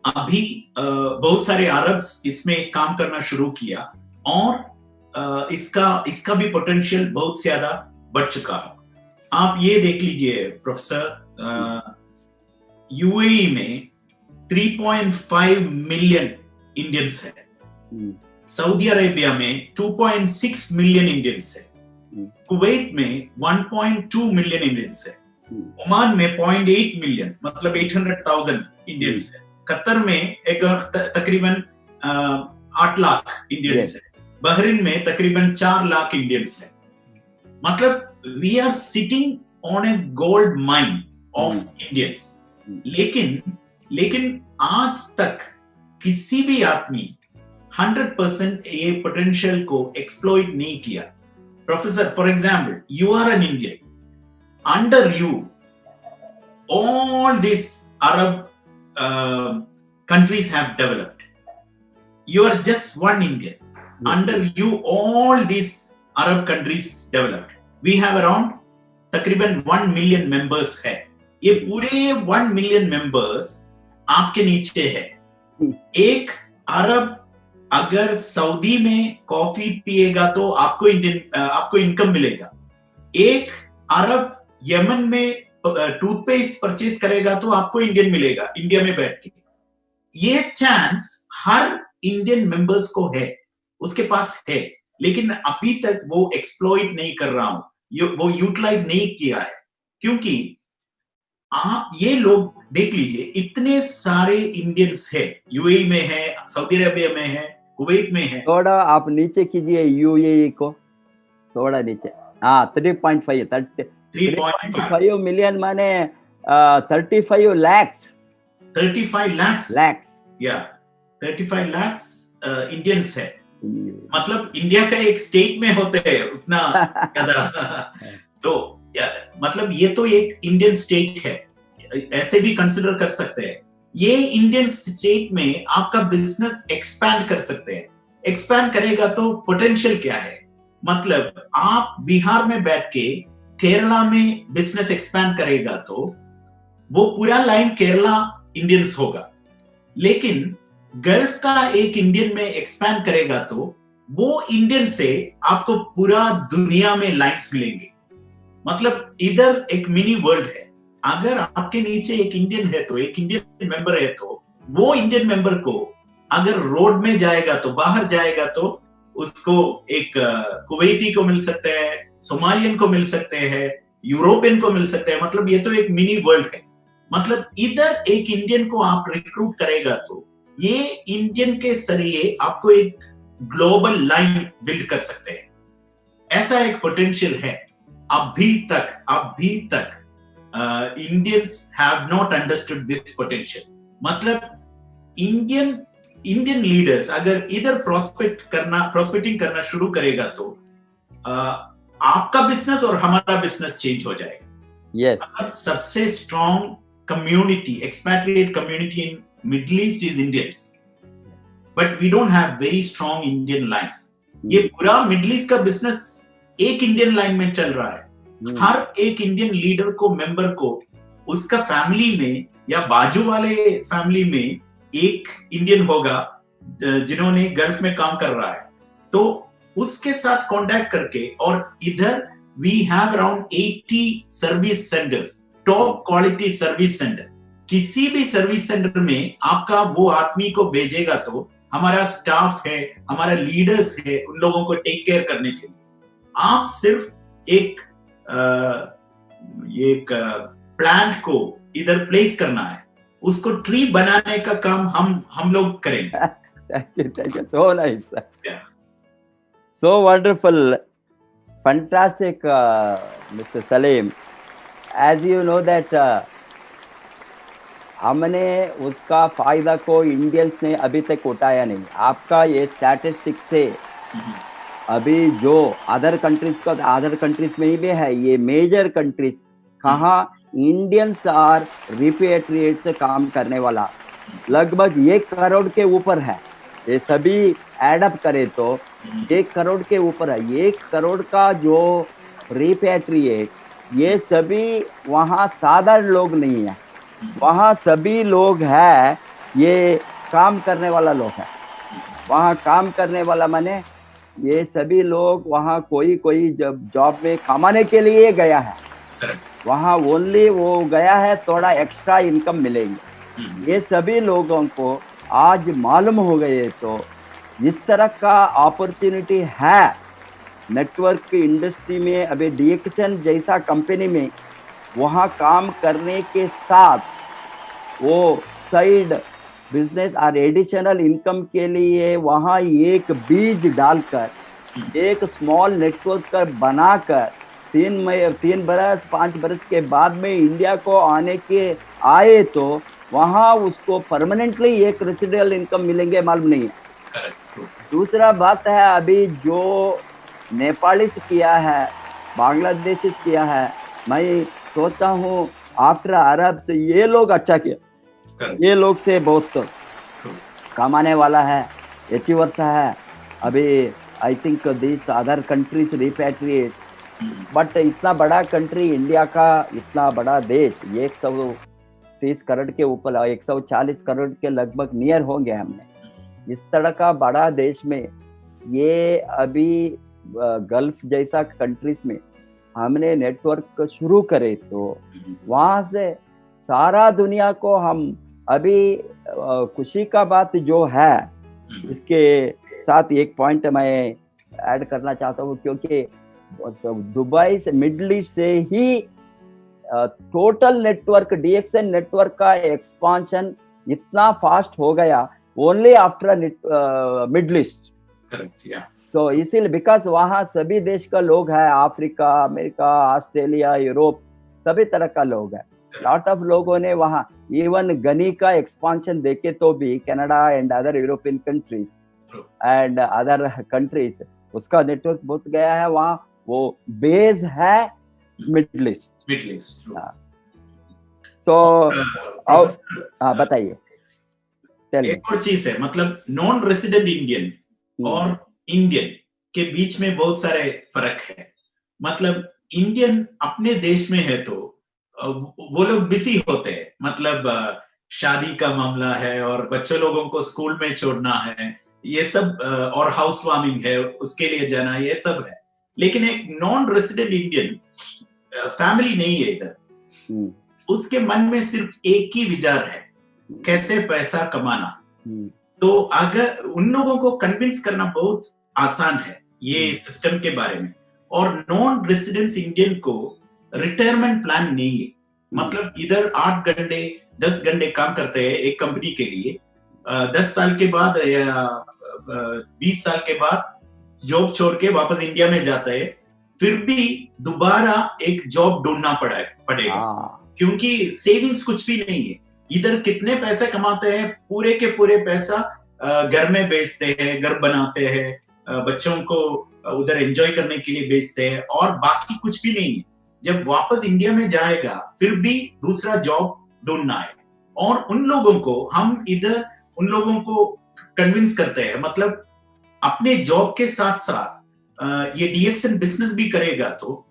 अभी बहुत सारे अरब्स इसमें काम करना शुरू किया और इसका भी पोटेंशियल बहुत ज्यादा बढ़ चुका है। आप ये देख लीजिए प्रोफेसर, यूएई में 3.5 मिलियन इंडियंस है, सऊदी अरेबिया में 2.6 मिलियन इंडियंस है, कुवैत में 1.2 मिलियन इंडियंस है, ओमान में 0.8 मिलियन मतलब 800,000 इंडियंस है, कतर में तकरीबन 8 लाख इंडियंस है, बहरीन में तकरीबन 4 लाख इंडियंस है। मतलब we are sitting on a gold mine of Indians. लेकिन आज तक किसी भी आदमी 100% ये पोटेंशियल को एक्सप्लॉइट नहीं किया। Professor, for example, you are an Indian, under you all these Arab countries have developed. You are just one Indian. Under you, all these Arab countries developed. We have around तकरीबन 1 मिलियन मेंबर्स है। ये पूरे 1 मिलियन मेंबर्स आपके नीचे है। एक अरब अगर सऊदी में कॉफी पिएगा तो आपको इनकम मिलेगा। एक अरब यमन में टूथपेस्ट परचेज करेगा तो आपको इंडियन मिलेगा इंडिया में बैठ के। ये चांस हर इंडियन मेंबर्स को है, उसके पास है, लेकिन अभी तक वो एक्सप्लॉइट नहीं कर रहा हूं, वो यूटिलाइज नहीं किया है। क्योंकि आप ये लोग देख लीजिए, इतने सारे इंडियंस है, यूएई में है, सऊदी अरेबिया में है, कुवैत में है। थोड़ा आप नीचे कीजिए यूएई को, थोड़ा नीचे। हाँ, 3.5 मिलियन माने 35 lakhs 35 lakhs इंडियंस है। मतलब इंडिया का एक स्टेट में होते हैं उतना ज्यादा। तो मतलब ये तो एक इंडियन स्टेट है, ऐसे भी कंसिडर कर सकते हैं। ये इंडियन स्टेट में आपका बिजनेस एक्सपैंड कर सकते हैं। एक्सपैंड करेगा तो पोटेंशियल क्या है? मतलब आप बिहार में बैठ के केरला में बिजनेस एक्सपैंड करेगा तो वो पूरा लाइन केरला इंडियंस होगा, लेकिन गल्फ का एक इंडियन में एक्सपैंड करेगा तो वो इंडियन से आपको पूरा दुनिया में लाइन्स मिलेंगे। मतलब इधर एक मिनी वर्ल्ड है। अगर आपके नीचे एक इंडियन है तो, एक इंडियन मेंबर है तो, वो इंडियन मेंबर को अगर रोड में जाएगा तो, बाहर जाएगा तो उसको एक कुवैती को मिल सकते हैं, सोमालियन को मिल सकते हैं, यूरोपियन को मिल सकते हैं। मतलब ये तो एक मिनी वर्ल्ड है। मतलब इधर एक इंडियन को आप रिक्रूट करेगा तो ये इंडियन के जरिए आपको एक ग्लोबल लाइन बिल्ड कर सकते हैं। ऐसा एक पोटेंशियल है। अभी तक Indians have not understood this potential. मतलब इंडियन लीडर्स अगर इधर प्रोस्पेक्टिंग करना शुरू करेगा तो आपका बिजनेस और हमारा बिजनेस चेंज हो जाएगा। yes. सबसे strong community, expatriate community in Middle East is Indians, but we don't have very strong Indian lines. ये पूरा Middle East का बिजनेस एक इंडियन लाइन में चल रहा है। हर एक इंडियन लीडर को, मेंबर को, उसका फैमिली में या बाजू वाले फैमिली में एक इंडियन होगा जिन्होंने गल्फ में काम कर रहा है, तो उसके साथ कांटेक्ट करके। और इधर we have around 80 service centres, top quality service centre. किसी भी सर्विस सेंटर में आपका वो आदमी को भेजेगा तो हमारा स्टाफ है, हमारा लीडर्स है, उन लोगों को टेक केयर करने के लिए आप सिर्फ एक प्लांट को इधर प्लेस करना है, उसको ट्री बनाने का काम हम लोग करेंगे. Thank you. So nice. Yeah. So wonderful. Fantastic, Mr. Salim. As you know that हमने उसका फायदा को इंडियंस ने अभी तक उठाया नहीं. आपका ये स्टैटिस्टिक से अभी जो अदर कंट्रीज में भी है, ये मेजर कंट्रीज कहाँ इंडियंस और रिपेट्रिएट से काम करने वाला लगभग 1 करोड़ के ऊपर है. ये सभी एडअप करे तो 1 करोड़ के ऊपर है. 1 करोड़ का जो रिपेट्रिएट, ये सभी वहाँ साधारण लोग नहीं है, वहाँ सभी लोग है, ये काम करने वाला लोग है. वहाँ काम करने वाला माने ये सभी लोग वहाँ कोई जब जॉब में कमाने के लिए गया है, वहाँ ओनली वो गया है थोड़ा एक्स्ट्रा इनकम मिलेंगे. ये सभी लोगों को आज मालूम हो गए तो इस तरह का अपॉर्चुनिटी है नेटवर्क इंडस्ट्री में. अभी डीएक्सन जैसा कंपनी में वहाँ काम करने के साथ वो साइड बिजनेस और एडिशनल इनकम के लिए वहाँ एक बीज डालकर एक स्मॉल नेटवर्क बनाकर 3 बरस 5 बरस के बाद में इंडिया को आए तो वहाँ उसको परमानेंटली एक रेसिडुअल इनकम मिलेंगे मालूम नहीं है. दूसरा बात है, अभी जो नेपाली से किया है, बांग्लादेश से किया है, मैं सोचता हूँ आफ्टर अरब से ये लोग अच्छा किया. ये लोग से बहुत कमाने वाला है, अचीवर्स है. अभी I think this other countries repatriate, but इतना बड़ा कंट्री इंडिया का, इतना बड़ा देश, 130 करोड़ के ऊपर, 140 करोड़ के लगभग नियर हो गया हमने. इस तरह का बड़ा देश में ये अभी गल्फ जैसा कंट्रीज में हमने नेटवर्क शुरू करे तो वहाँ से सारा दुनिया को हम अभी खुशी का बात जो है, इसके साथ एक पॉइंट मैं ऐड करना चाहता हूँ, क्योंकि दुबई से मिडिल ईस्ट से ही टोटल नेटवर्क डीएक्सन नेटवर्क का एक्सपांशन इतना फास्ट हो गया ओनली आफ्टर मिडिल ईस्ट. तो इसीलिए बिकॉज वहाँ सभी देश का लोग है, अफ्रीका, अमेरिका, ऑस्ट्रेलिया, यूरोप, सभी तरह का लोग है. लॉट ऑफ लोगों ने वहाँ इवन गनी का एक्सपांशन देखे तो भी Canada and other European countries and other countries उसका नेटवर्क बहुत गया है. वहाँ वो बेस है मिडिल ईस्ट. सो बताइए. एक और चीज है, मतलब नॉन रेसिडेंट इंडियन और इंडियन के बीच में बहुत सारे फर्क है. मतलब इंडियन अपने देश में है तो वो लोग बिजी होते हैं, मतलब शादी का मामला है और बच्चों लोगों को स्कूल में छोड़ना है, ये सब, और हाउस वार्मिंग है उसके लिए जाना, ये सब है. लेकिन एक नॉन रेसिडेंट इंडियन फैमिली नहीं है इधर, उसके मन में सिर्फ एक ही विचार है, कैसे पैसा कमाना. तो अगर उन लोगों को कन्विंस करना बहुत आसान है ये सिस्टम के बारे में. और नॉन रेसिडेंट्स इंडियन को रिटायरमेंट प्लान नहीं है, मतलब इधर 8 घंटे 10 घंटे काम करते हैं एक कंपनी के लिए, 10 साल के बाद या 20 साल के बाद जॉब छोड़ के वापस इंडिया में जाता है, फिर भी दोबारा एक जॉब ढूंढना पड़ेगा, क्योंकि सेविंग्स कुछ भी नहीं है. इधर कितने पैसे कमाते हैं, पूरे के पूरे पैसा घर में बेचते हैं, घर बनाते हैं, बच्चों को उधर एंजॉय करने के लिए बेचते हैं, और बाकी कुछ भी नहीं है. जब वापस इंडिया में जाएगा फिर भी दूसरा जॉब ढूंढना है. और उन लोगों को हम इधर उन लोगों को कन्विंस करते हैं, मतलब अपने जॉब के साथ साथ ये डीएक्सन बिजनेस भी करेगा तो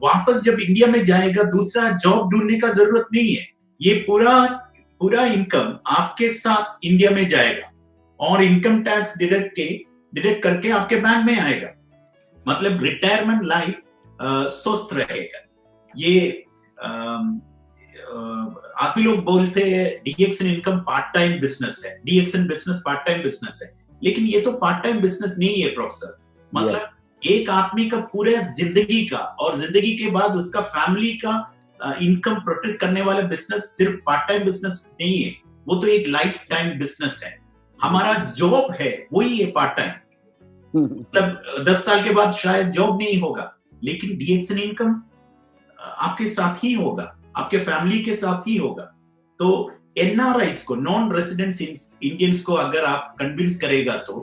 वापस जब इंडिया में जाएगा दूसरा जॉब ढूंढने का जरूरत नहीं है. ये पूरा इनकम आपके साथ इंडिया में जाएगा और इनकम टैक्स डिडक्ट करके आपके बैंक में आएगा. मतलब रिटायरमेंट लाइफ स्वस्थ रहेगा. ये आप ही लोग बोलते हैं डीएक्सन इनकम पार्ट टाइम बिजनेस है, डीएक्सन बिजनेस पार्ट टाइम बिजनेस है. लेकिन ये तो पार्ट टाइम बिजनेस नहीं है प्रोफेसर। मतलब एक आदमी का पूरे जिंदगी का और जिंदगी के बाद उसका फैमिली का इनकम प्रोटेक्ट करने वाला बिजनेस सिर्फ पार्ट टाइम बिजनेस नहीं है, वो तो एक लाइफ टाइम बिजनेस है। हमारा जॉब है वही है पार्ट टाइम। मतलब 10 साल के बाद शायद जॉब नहीं होगा, लेकिन डीएक्सएन इनकम आपके साथ ही होगा, आपके फैमिली के साथ ही होगा। तो एनआरआईस को, नॉन रेजिडेंट्स इंडियंस को अगर आप कन्विंस करेगा तो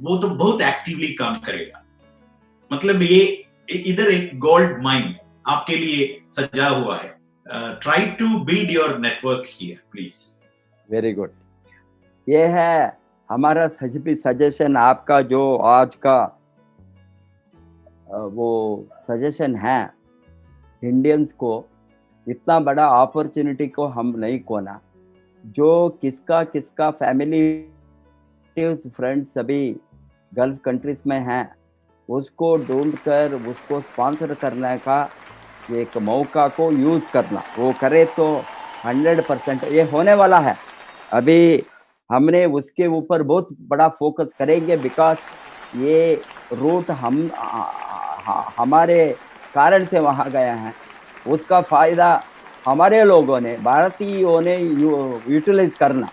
वो तो बहुत एक्टिवली काम करेगा। मतलब ये इधर एक गोल्ड माइन आपके लिए सजा हुआ है। Try to build your network here please. Very good. ये है हमारा सजेशन, आपका जो आज का वो सजेशन है इंडियंस को। इतना बड़ा अपॉर्चुनिटी को हम नहीं खोना। जो किसका फैमिली फ्रेंड्स सभी गल्फ कंट्रीज में हैं, उसको ढूंढ कर उसको स्पॉन्सर करने का एक मौका को यूज करना, वो करे तो 100% ये होने वाला है। अभी हमने उसके ऊपर बहुत बड़ा फोकस करेंगे, बिकॉज ये रूट हमारे कारण से वहाँ गया है। उसका फायदा हमारे लोगों ने, भारतीयों ने यूटिलाइज करना।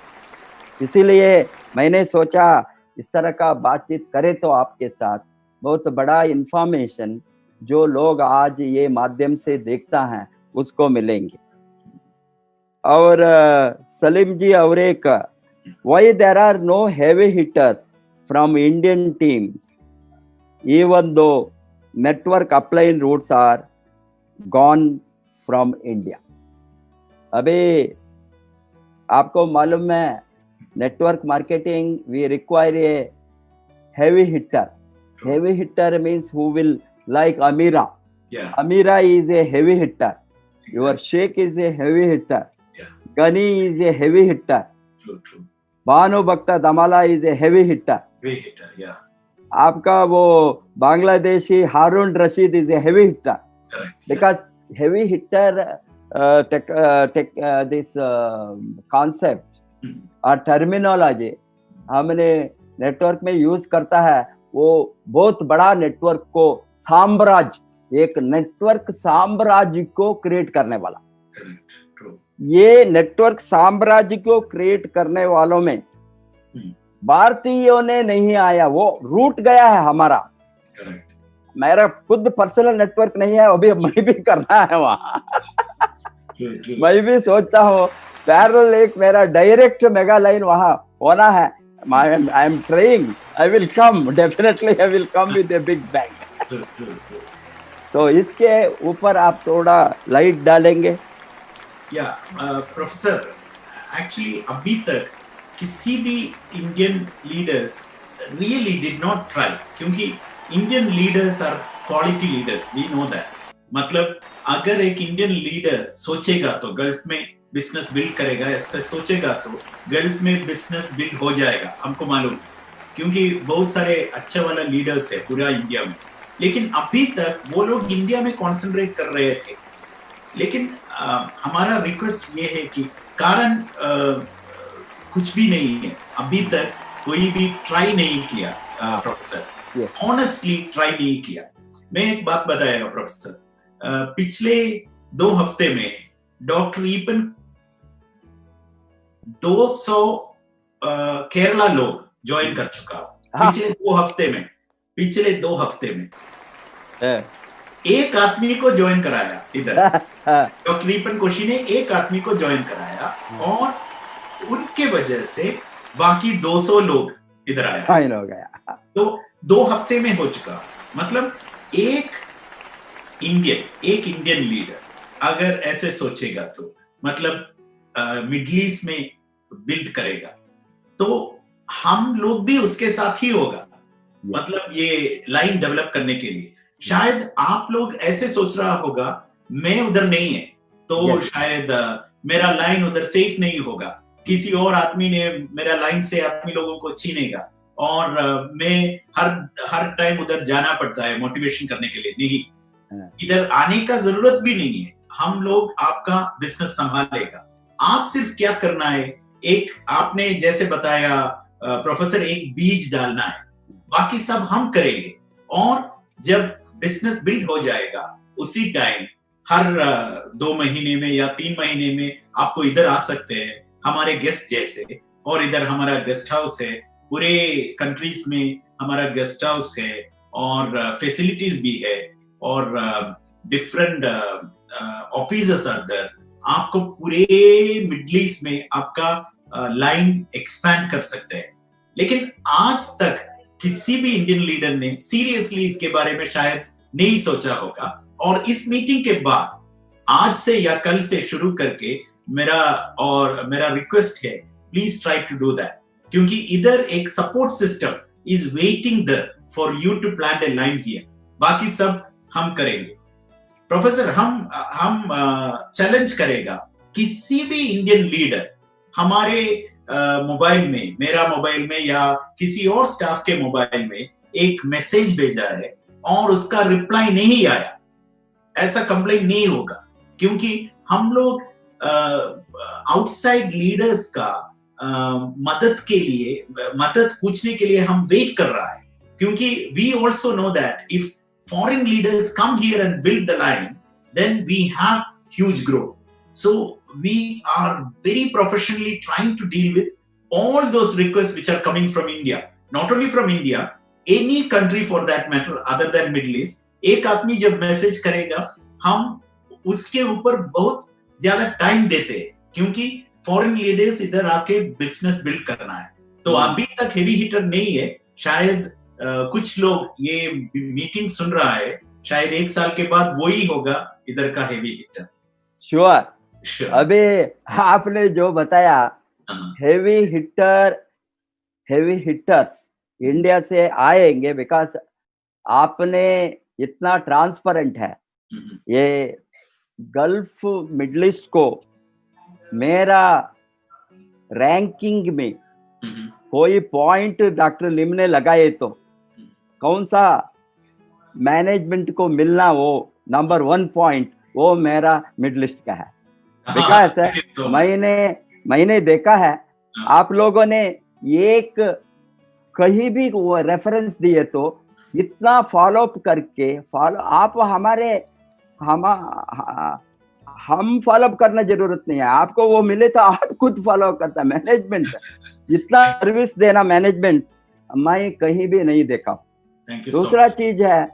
इसीलिए मैंने सोचा इस तरह का बातचीत करे तो आपके साथ बहुत बड़ा इंफॉर्मेशन जो लोग आज ये माध्यम से देखता है उसको मिलेंगे। और सलीम जी, और एक why there are no heavy hitters from Indian teams even though network upline routes are gone from India? अभी आपको मालूम है, network marketing we require a heavy hitter. Heavy hitter means who will, like Amira. Yeah. Amira is a heavy hitter. Exactly. Your Sheikh is a heavy hitter. Yeah. Gani is a heavy hitter. True. बानो बख्ता दमाला इज ए हेवी हिटर। या आपका वो Bangladeshi Haroon Rashid is a heavy hitter, because heavy hitter this concept और टर्मिनोलॉजी हमने नेटवर्क में यूज करता है। वो बहुत बड़ा नेटवर्क को साम्राज्य, एक नेटवर्क साम्राज्य को क्रिएट करने वाला। ये नेटवर्क साम्राज्य को क्रिएट करने वालों में भारतीयों ने नहीं आया, वो रूट गया है हमारा। मेरा खुद पर्सनल नेटवर्क नहीं है, अभी मैं भी करना है वहां। मैं भी सोचता हूँ पैरेलल एक मेरा डायरेक्ट मेगा लाइन वहां होना है। I am trying, I will come, definitely I will come with a big bang. तो इसके ऊपर आप थोड़ा लाइट डालेंगे? प्रोफेसर, एक्चुअली अभी तक किसी भी Indian leaders really did not try, क्योंकि Indian leaders are quality leaders, we know that. मतलब अगर एक इंडियन लीडर सोचेगा तो गल्फ में बिजनेस बिल्ड करेगा, ऐसा सोचेगा तो गल्फ में बिजनेस बिल्ड हो जाएगा, हमको मालूम, क्योंकि बहुत सारे अच्छे वाला लीडर्स है पूरा इंडिया में। लेकिन अभी तक वो लोग इंडिया में कॉन्सेंट्रेट कर रहे थे। लेकिन हमारा रिक्वेस्ट ये है कि कारण कुछ भी नहीं है, अभी तक कोई भी ट्राई नहीं किया प्रोफेसर, ऑनेस्टली ट्राई नहीं किया। मैं एक बात बताएगा प्रोफेसर, पिछले 2 हफ्ते में डॉक्टर ईपन 200 केरला लोग ज्वाइन कर चुका हूं पिछले 2 हफ्ते में। एक आदमी को ज्वाइन कराया इधर, डॉक्टर ईपन कोशी ने एक आदमी को ज्वाइन कराया और उनके वजह से बाकी 200 लोग इधर आया हो गया। तो 2 हफ्ते में हो चुका। मतलब एक इंडियन लीडर अगर ऐसे सोचेगा तो मतलब मिडिल ईस्ट में बिल्ड करेगा तो हम लोग भी उसके साथ ही होगा। मतलब ये लाइन डेवलप करने के लिए शायद आप लोग ऐसे सोच रहा होगा मैं उधर नहीं है तो शायद मेरा लाइन उधर सेफ नहीं होगा, किसी और आदमी ने मेरा लाइन से आदमी लोगों को छीनेगा और मैं हर टाइम उधर जाना पड़ता है मोटिवेशन करने के लिए। नहीं, इधर आने का जरूरत भी नहीं है, हम लोग आपका बिजनेस संभालेगा। आप सिर्फ क्या करना है, एक आपने जैसे बताया प्रोफेसर एक बीज डालना है, बाकी सब हम करेंगे। और जब बिजनेस बिल्ड हो जाएगा उसी टाइम हर 2 महीने में या 3 महीने में आपको इधर आ सकते हैं हमारे गेस्ट जैसे। और इधर हमारा गेस्ट हाउस है, पूरे कंट्रीज में हमारा गेस्ट हाउस है और फैसिलिटीज भी है और डिफरेंट ऑफिसर्स आर देयर। आपको पूरे मिडिल ईस्ट में आपका लाइन एक्सपैंड कर सकते हैं। लेकिन आज तक किसी भी इंडियन लीडर ने सीरियसली इसके बारे में शायद नहीं सोचा होगा। और इस मीटिंग के बाद आज से या कल से शुरू करके मेरा रिक्वेस्ट है, please try to do that, क्योंकि इधर एक support system is waiting there for you to plan a line here. बाकी सब हम करेंगे। प्रोफेसर, हम चैलेंज करेगा किसी भी इंडियन लीडर हमारे मोबाइल में, मेरा मोबाइल में या किसी और स्टाफ के मोबाइल में एक मैसेज भेजा है और उसका रिप्लाई नहीं आया, ऐसा कंप्लेन नहीं होगा। क्योंकि हम लोग आउटसाइड लीडर्स का मदद पूछने के लिए हम वेट कर रहा है। क्योंकि we also know that if foreign leaders come here and build the line, then we have huge growth. So we are very professionally trying to deal with all those requests which are coming from India. Not only from India, any country for that matter other than Middle East. एक आदमी जब मैसेज करेगा हम उसके ऊपर बहुत ज्यादा टाइम देते हैं, क्योंकि फॉरेन लीडर्स इधर आके बिजनेस बिल्ड करना है। तो अभी तक हेवी हिटर नहीं है। शायद कुछ लोग ये मीटिंग सुन रहा है, शायद 1 साल के बाद वो ही होगा इधर का हेवी हिटर। श्योर। अभी आपने जो बताया, हेवी हिटर्स इंडिया से आएंगे, बिकॉज आपने इतना ट्रांसपेरेंट है। ये गल्फ मिडल ईस्ट को मेरा रैंकिंग में कोई पॉइंट डॉक्टर लिम ने लगाए तो कौन सा मैनेजमेंट को मिलना, वो नंबर 1 पॉइंट वो मेरा मिडल ईस्ट का है। बिकॉज मैंने देखा है आप लोगों ने एक कहीं भी वो रेफरेंस दिए तो इतना फॉलो अप करके आप हम फॉलो अप करना जरूरत नहीं है, आपको वो मिले तो आप खुद फॉलो करता। मैनेजमेंट इतना सर्विस देना मैनेजमेंट मैं कहीं भी नहीं देखा। दूसरा चीज है,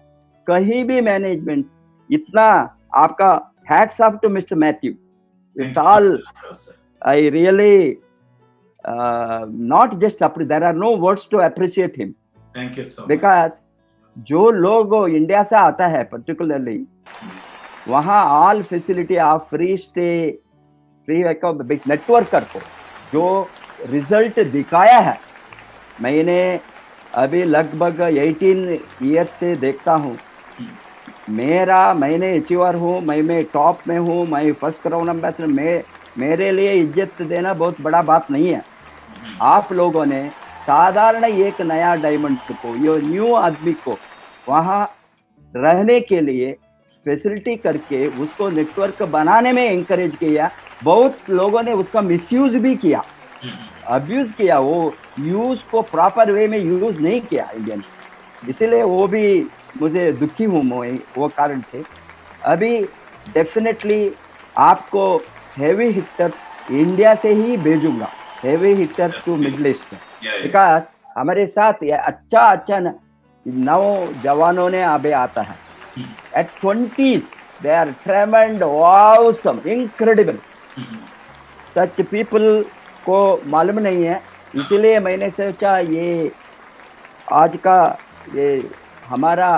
कहीं भी मैनेजमेंट इतना आपका hats off to mister Matthew. It's all I really not just there are no words to appreciate him. Thank you so much. Because जो लोग इंडिया से आता है पर्टिकुलरली, वहाँ all facility of free stay, free networker को जो रिजल्ट दिखाया है, मैंने अभी लगभग 18 ईयर्स से देखता हूँ। मैंने अचीवर हूँ, मैं टॉप में हूँ, मैं फर्स्ट क्राउन एम्बेसडर। मेरे लिए इज्जत देना बहुत बड़ा बात नहीं है। आप लोगों ने साधारण एक नया डायमंड को, ये न्यू आदमी को वहाँ रहने के लिए फैसिलिटी करके उसको नेटवर्क बनाने में एंकरेज किया। बहुत लोगों ने उसका मिसयूज भी किया, अब्यूज किया, वो यूज को प्रॉपर वे में यूज नहीं किया इंडियन। इसीलिए वो भी मुझे दुखी हूँ, वो कारण थे। अभी डेफिनेटली आपको हेवी हिटर्स इंडिया से ही भेजूंगा, heavy hitters to middle east, because हमारे साथ अच्छा नौजवानों ने अभी आता है। At 20s they are tremendous, awesome, incredible. Such people को मालूम नहीं है। इसीलिए मैंने सोचा ये आज का ये हमारा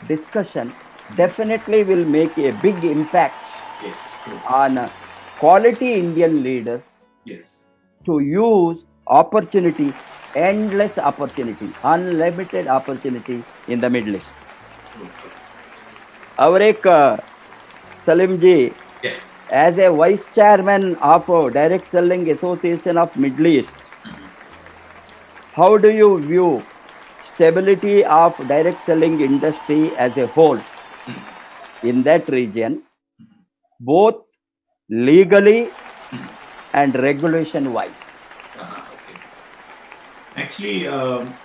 discussion definitely will make a big impact on quality Indian leaders to use opportunity, endless opportunity, unlimited opportunity in the Middle East. और एक सलीम जी, as a vice chairman of Direct Selling Association of Middle East, how do you view stability of direct selling industry as a whole in that region, both legally and regulation wise? Actually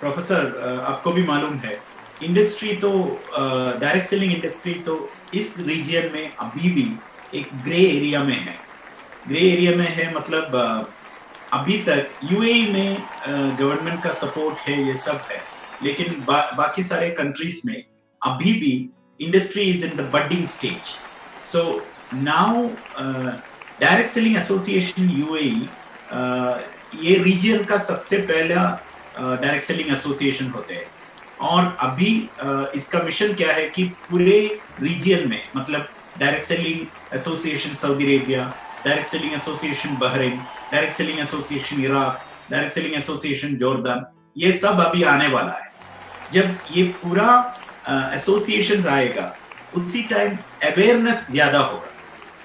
professor, आपको भी मालूम है, इंडस्ट्री तो डायरेक्ट सेलिंग इंडस्ट्री तो इस रीजन में अभी भी एक ग्रे एरिया में है। ग्रे एरिया में है मतलब अभी तक यूएई में गवर्नमेंट का सपोर्ट है, ये सब है, लेकिन बाकी सारे कंट्रीज में अभी भी industry is in the budding stage. So now direct selling association UAE ये रीजन का सबसे पहला डायरेक्ट सेलिंग एसोसिएशन होते हैं, और अभी इसका मिशन क्या है कि पूरे रीजन में, मतलब direct selling association Saudi Arabia, direct selling association Bahrain, direct selling association Iraq, direct selling association Jordan, ये सब अभी आने वाला है। जब ये पूरा एसोसिएशन आएगा उसी टाइम अवेयरनेस ज्यादा होगा,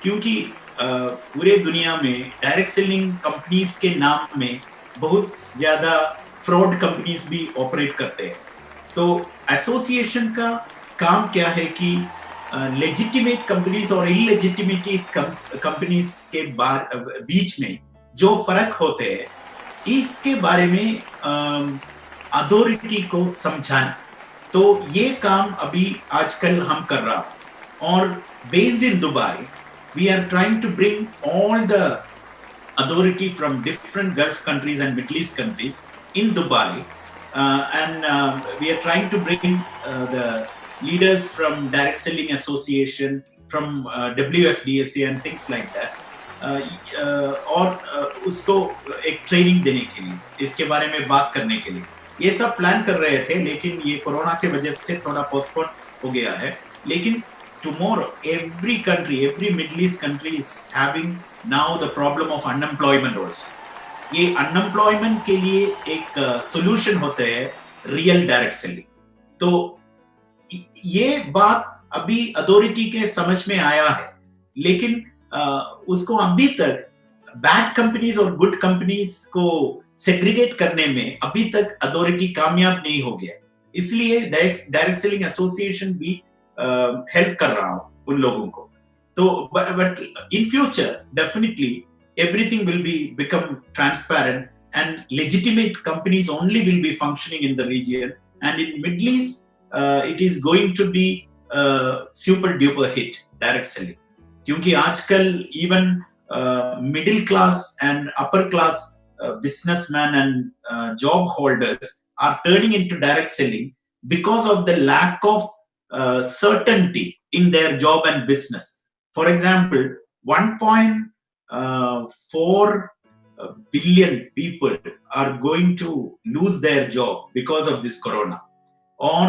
क्योंकि पूरे दुनिया में डायरेक्ट सेलिंग कंपनीज के नाम में बहुत ज्यादा फ्रॉड कंपनीज भी ऑपरेट करते हैं। तो एसोसिएशन का काम क्या है कि लेजिटिमेट कंपनीज और इलेजिटिमेट कंपनीज के बीच में जो फर्क होते हैं, इसके बारे में अथॉरिटी को समझाना। तो ये काम अभी आजकल हम कर रहा हूं, और based in Dubai we are trying to bring all the authority from different Gulf countries and Middle East countries in Dubai, and we are trying to bring the leaders from Direct Selling Association, from WFDSA and things like that, और उसको एक ट्रेनिंग देने के लिए, इसके बारे में बात करने के लिए ये सब प्लान कर रहे थे, लेकिन ये कोरोना के वजह से थोड़ा पोस्टपोन हो गया है। लेकिन tomorrow every country, every Middle East country is having now the problem of unemployment also. ये unemployment के लिए एक solution होते हैं real direct selling। तो ये बात अभी अथॉरिटी के समझ में आया है, लेकिन उसको अभी तक बैड कंपनीज और गुड कंपनीज को सेग्रीगेट करने में अभी तक अथॉरिटी कामयाब नहीं हो गया। इसलिए डायरेक्ट सेलिंग एसोसिएशन भी हेल्प कर रहा हूं उन लोगों को। तो but in future definitely everything will be become transparent and legitimate companies only will be functioning in the region, and in middle east it is going to be super duper hit direct selling, क्योंकि आजकल even middle class and upper class businessmen and job holders are turning into direct selling because of the lack of certainty in their job and business. For example, 1.4 billion people are going to lose their job because of this corona, और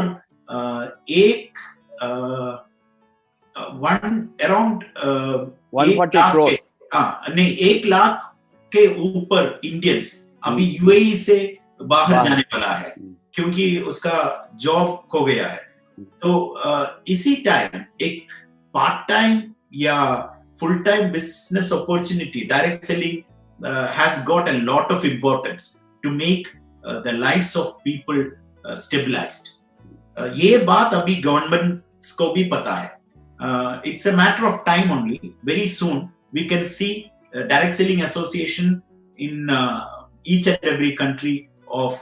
around 140 crore, नहीं 1 लाख के ऊपर इंडियंस अभी यूएई से बाहर जाने वाला है, क्योंकि उसका जॉब खो गया है। तो इसी टाइम एक पार्ट टाइम या full time business opportunity direct selling has got a lot of importance to make the lives of people stabilised. ये बात अभी गवर्नमेंट को भी पता है। It's a matter of time only, very soon we can see direct selling association in each and every country of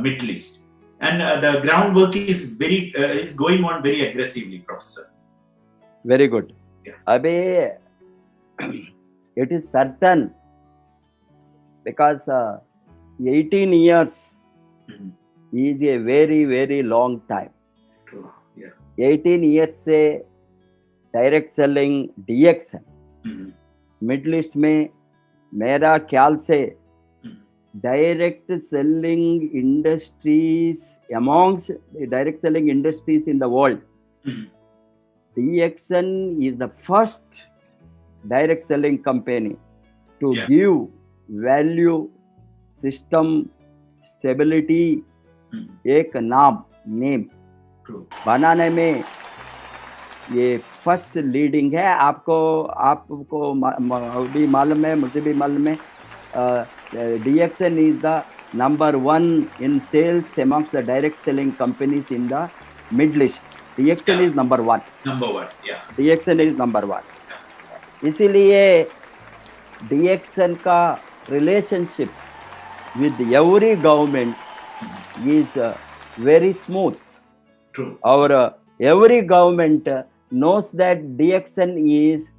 Middle East, and the groundwork is going on very aggressively, Professor. Very good. Yeah. Abhi it is certain, because 18 years is a very very long time. True. Yeah. 18 years से direct selling DXN middle east में मेरा ख्याल से direct selling industries amongst the direct selling industries in the world, DXN is the first direct selling company to give value system stability एक नेम बनाने में ये फर्स्ट लीडिंग है। आपको भी मालूम है, मुझे भी मालूम है, DXN is the number 1 in sales amongst the direct selling companies in the Middle East. DXN is number 1. Yeah. DXN is number 1. इसीलिए DXN का relationship with every government is very smooth. True. Our every government knows that DXN is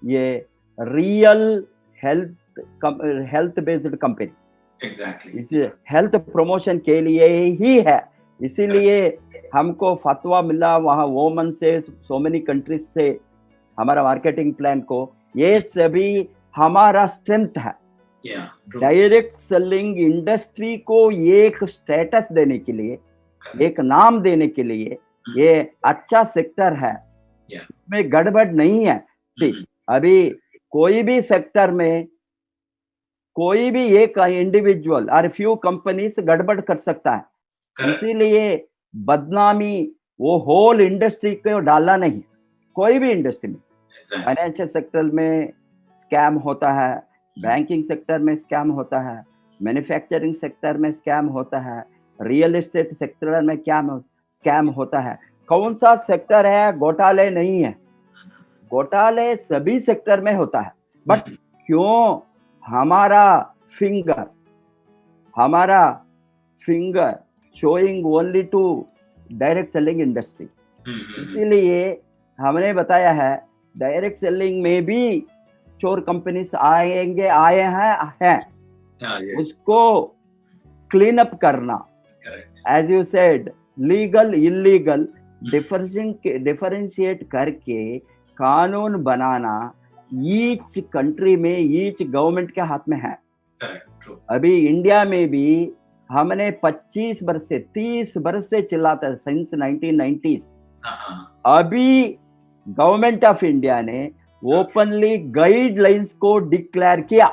a real health based company. Exactly. इस हेल्थ प्रमोशन के लिए ही है, इसीलिए हमको फतवा मिला वहाँ वोमन से, सो मेनी कंट्रीज से हमारा मार्केटिंग प्लान को, ये सभी हमारा स्ट्रेंथ है। डायरेक्ट सेलिंग इंडस्ट्री को एक स्टेटस देने के लिए, एक नाम देने के लिए ये अच्छा सेक्टर है, इसमें गड़बड़ नहीं है। अभी कोई भी सेक्टर में कोई भी एक इंडिविजुअल और फ्यू कंपनीज गड़बड़ कर सकता है, इसीलिए बदनामी वो होल इंडस्ट्री को डालना नहीं। कोई भी इंडस्ट्री में, फाइनेंशियल सेक्टर में स्कैम होता है, बैंकिंग सेक्टर में स्कैम होता है, मैन्युफैक्चरिंग सेक्टर में स्कैम होता है, रियल एस्टेट सेक्टर में क्या स्कैम होता है। कौन सा सेक्टर है घोटाले नहीं है? घोटाले सभी सेक्टर में होता है, बट क्यों हमारा finger showing only to direct selling industry. इसीलिए हमने बताया है डायरेक्ट सेलिंग में भी चोर कंपनीज आए हैं, उसको क्लीन अप करना, as you said legal illegal differentiate करके कानून बनाना ईच कंट्री में ईच गवर्नमेंट के हाथ में है। अभी इंडिया में भी हमने 25 वर्ष से 30 वर्ष से चिल्लाते सिंस 1990s, अभी गवर्नमेंट ऑफ इंडिया ने ओपनली गाइडलाइंस को डिक्लेयर किया।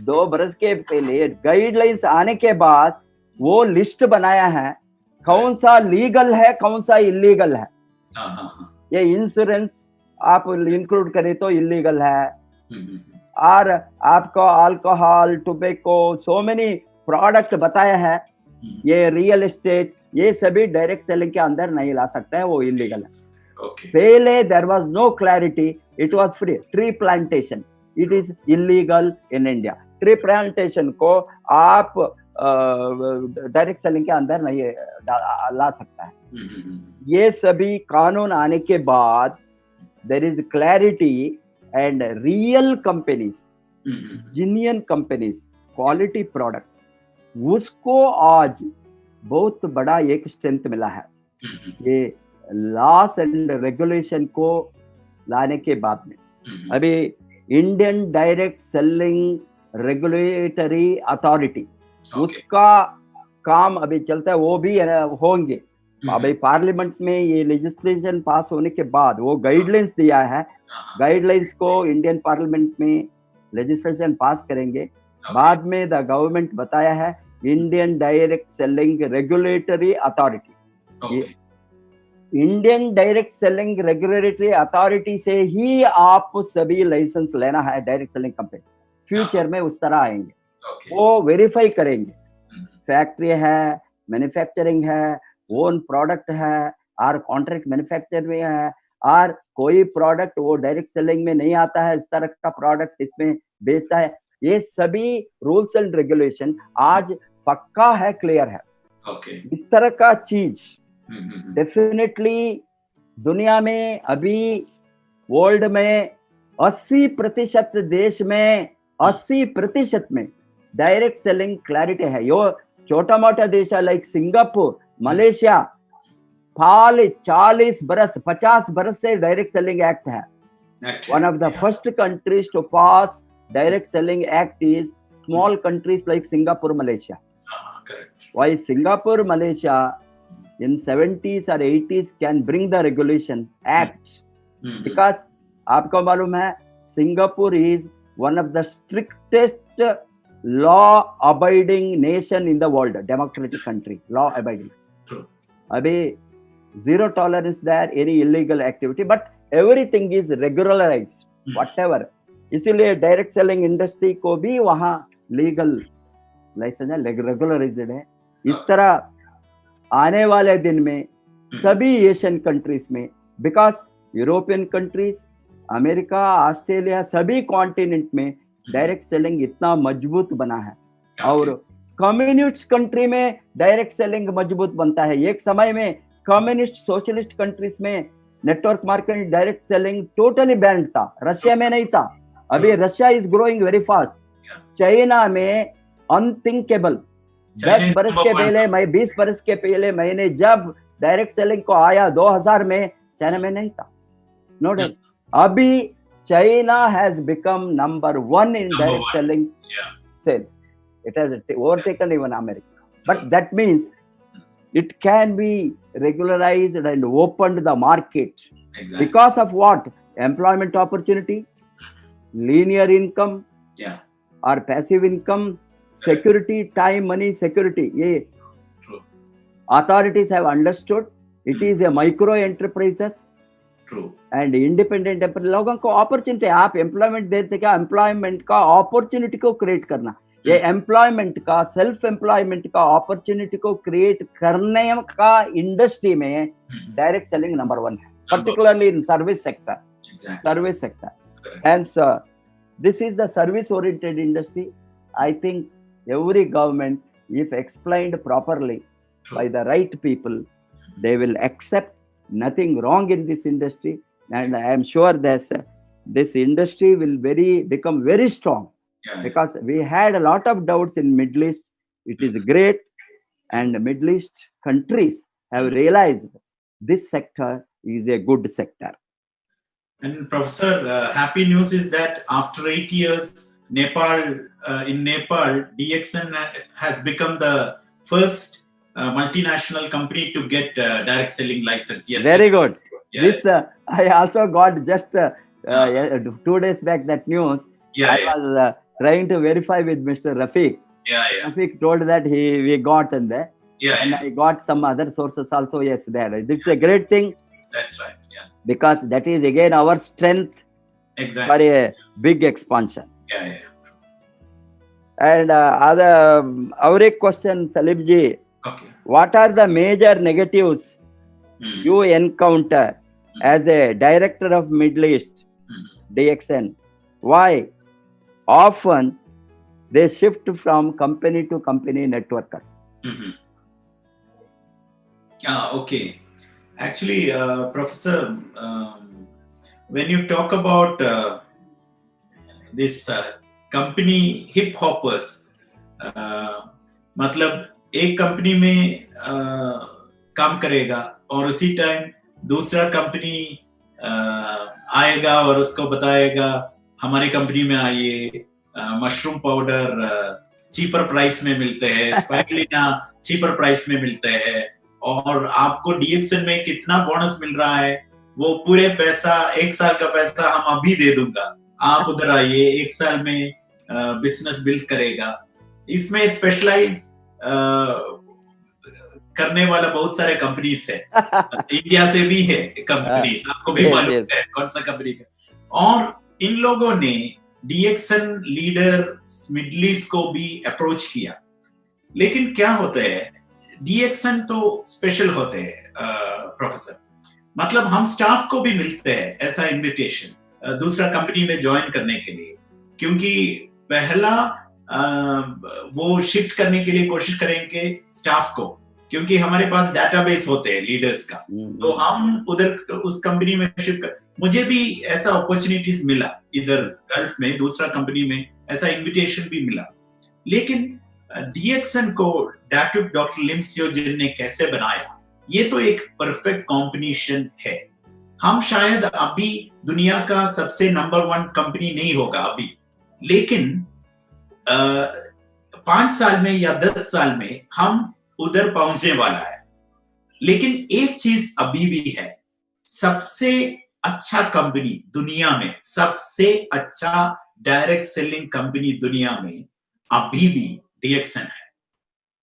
2 वर्ष के पहले गाइडलाइंस आने के बाद वो लिस्ट बनाया है कौन सा लीगल है कौन सा इलीगल है। ये इंश्योरेंस आप इंक्लूड करें तो इलीगल है, और आपको alcohol, tobacco, so many product बताया है। ये रियल एस्टेट, ये सभी डायरेक्ट सेलिंग के अंदर नहीं ला सकता है, वो इलीगल है। पहले there was no clarity, it was free. Tree plantation it is illegal in India. Tree plantation को आप डायरेक्ट सेलिंग के अंदर नहीं ला सकता है। ये सभी कानून आने के बाद there is clarity and real companies, genuine companies, quality product, उसको आज बहुत बड़ा एक स्ट्रेंथ मिला है। ये लॉस एंड रेगुलेशन को लाने के बाद में अभी Indian direct selling regulatory authority, उसका काम अभी चलता है, वो भी होंगे। अभी पार्लियामेंट में ये लेजिस्लेशन पास होने के बाद वो गाइडलाइंस दिया है, गाइडलाइंस को इंडियन पार्लियामेंट में लेजिस्लेशन पास करेंगे। बाद में द गवर्नमेंट बताया है Indian direct selling regulatory authority. Indian direct selling regulatory authority से ही आप सभी लाइसेंस लेना है डायरेक्ट सेलिंग कंपनी। फ्यूचर में उस तरह आएंगे, वो वेरीफाई करेंगे फैक्ट्री है, मैन्युफैक्चरिंग है, ओन प्रोडक्ट है, और कॉन्ट्रैक्ट मैन्युफैक्चर में है, और कोई प्रोडक्ट वो डायरेक्ट सेलिंग में नहीं आता है, इस तरह का प्रोडक्ट इसमें बेचता है। ये सभी रूल्स एंड रेगुलेशन आज पक्का है, क्लियर है। इस तरह का चीज डेफिनेटली दुनिया में अभी वर्ल्ड में 80% देश में 80% में डायरेक्ट सेलिंग क्लैरिटी है। यो छोटा मोटा देश है लाइक सिंगापुर, मलेशिया, 40 बरस 50 बरस से डायरेक्ट सेलिंग एक्ट है। One of the first countries to pass direct selling act is small countries like Singapore, Malaysia. Why Singapore, Malaysia in 70s or 80s can bring the regulation act because आपको मालूम है Singapore is one of the strictest law abiding nation in the world, democratic country, law abiding. अभी zero tolerance there any illegal activity, but everything is regularized, whatever. इसीलिए डायरेक्ट सेलिंग इंडस्ट्री को भी वहाँ लीगल लाइसेंस है, रेगुलराइज्ड है। इस तरह आने वाले दिन में सभी एशियन कंट्रीज में, because European countries, America, Australia, सभी कॉन्टिनेंट में डायरेक्ट सेलिंग इतना मजबूत बना है। और कम्युनिस्ट कंट्री में डायरेक्ट सेलिंग मजबूत बनता है। एक समय में कम्युनिस्ट सोशलिस्ट कंट्रीज में network marketing direct selling totally band था, रशिया में नहीं था। अभी Russia is growing very fast. China में अनथिंकेबल। 10 बरस के पहले, मैं 20 बरस के पहले मैंने जब डायरेक्ट सेलिंग को आया 2000 में, चाइना में नहीं था। नो डाउट अभी China has become number 1 in direct selling sales. It has overtaken even America. But that means it can be regularized and opened the market. Exactly. Because of what? Employment opportunity, linear income, or passive income, security, time, money, security. Yeah. Authorities have understood it is a micro enterprises. True. And independent लोगों को अपॉर्चुनिटी, आप एम्प्लॉयमेंट देते क्या? एम्प्लॉयमेंट का अपॉर्चुनिटी को क्रिएट करना, ये एम्प्लॉयमेंट का, सेल्फ एम्प्लॉयमेंट का अपॉर्चुनिटी को क्रिएट करने का इंडस्ट्री में डायरेक्ट सेलिंग नंबर 1 है, particularly in service sector. Exactly. Service sector. And so this is the service oriented industry. I think every government, if explained properly by the right people, they will accept nothing wrong in this industry, and I am sure that this industry will become very strong. Because we had a lot of doubts in Middle East. It is great, and Middle East countries have realized this sector is a good sector. And Professor, happy news is that after 8 years, in Nepal, DXN has become the first multinational company to get direct selling license. Yes. Very good. This I also got just 2 days back that news. I was trying to verify with Mr. Rafiq. Rafiq told that we got in there. And I got some other sources also. Yes, there. This is a great thing. That's right. Because that is again our strength. Exactly. For a big expansion. And our question, Salib ji. Okay. What are the major negatives you encounter as a director of Middle East DXN? Why often they shift from company to company networkers? Okay. Actually, Professor, when you talk about this company hip hoppers, मतलब एक कंपनी में काम करेगा और उसी टाइम दूसरा कंपनी आएगा और उसको बताएगा हमारी कंपनी में आइए, मशरूम पाउडर चीपर प्राइस में मिलते हैं, स्पाइरुलिना चीपर प्राइस में मिलते हैं, और आपको डीएक्सन में कितना बोनस मिल रहा है वो पूरे पैसा, 1 साल का पैसा हम अभी दे दूंगा, आप उधर आइए, 1 साल में बिजनेस बिल्ड करेगा। इसमें स्पेशलाइज करने वाला बहुत सारे कंपनीज है, इंडिया से भी है कंपनीज, आपको भी मालूम है कौन सा कंपनी है। और इन लोगों ने डीएक्सन लीडर मिडिल ईस्ट को भी अप्रोच किया, लेकिन क्या होता है, डीएक्सन तो स्पेशल होते हैं प्रोफेसर, मतलब हम स्टाफ को भी मिलते हैं ऐसा इनविटेशन दूसरा कंपनी में ज्वाइन करने के लिए, क्योंकि पहला वो शिफ्ट करने के लिए कोशिश करेंगे स्टाफ को, क्योंकि हमारे पास डेटाबेस होते हैं लीडर्स का, तो हम उधर उस कंपनी में शिफ्ट कर। मुझे भी ऐसा अपॉर्चुनिटीज मिला इधर गल्फ में, दूसरा कंपनी में ऐसा इनविटेशन भी मिला, लेकिन डीएक्सन को डॉक्टर लिम सियो जिन ने कैसे बनाया, ये तो एक परफेक्ट कॉम्बिनेशन है। हम शायद अभी दुनिया का सबसे नंबर 1 कंपनी नहीं होगा अभी, लेकिन 5 साल में या 10 साल में हम उधर पहुंचने वाला है। लेकिन एक चीज अभी भी है, सबसे अच्छा कंपनी दुनिया में, सबसे अच्छा डायरेक्ट सेलिंग कंपनी दुनिया में अभी भी डीएक्सन है,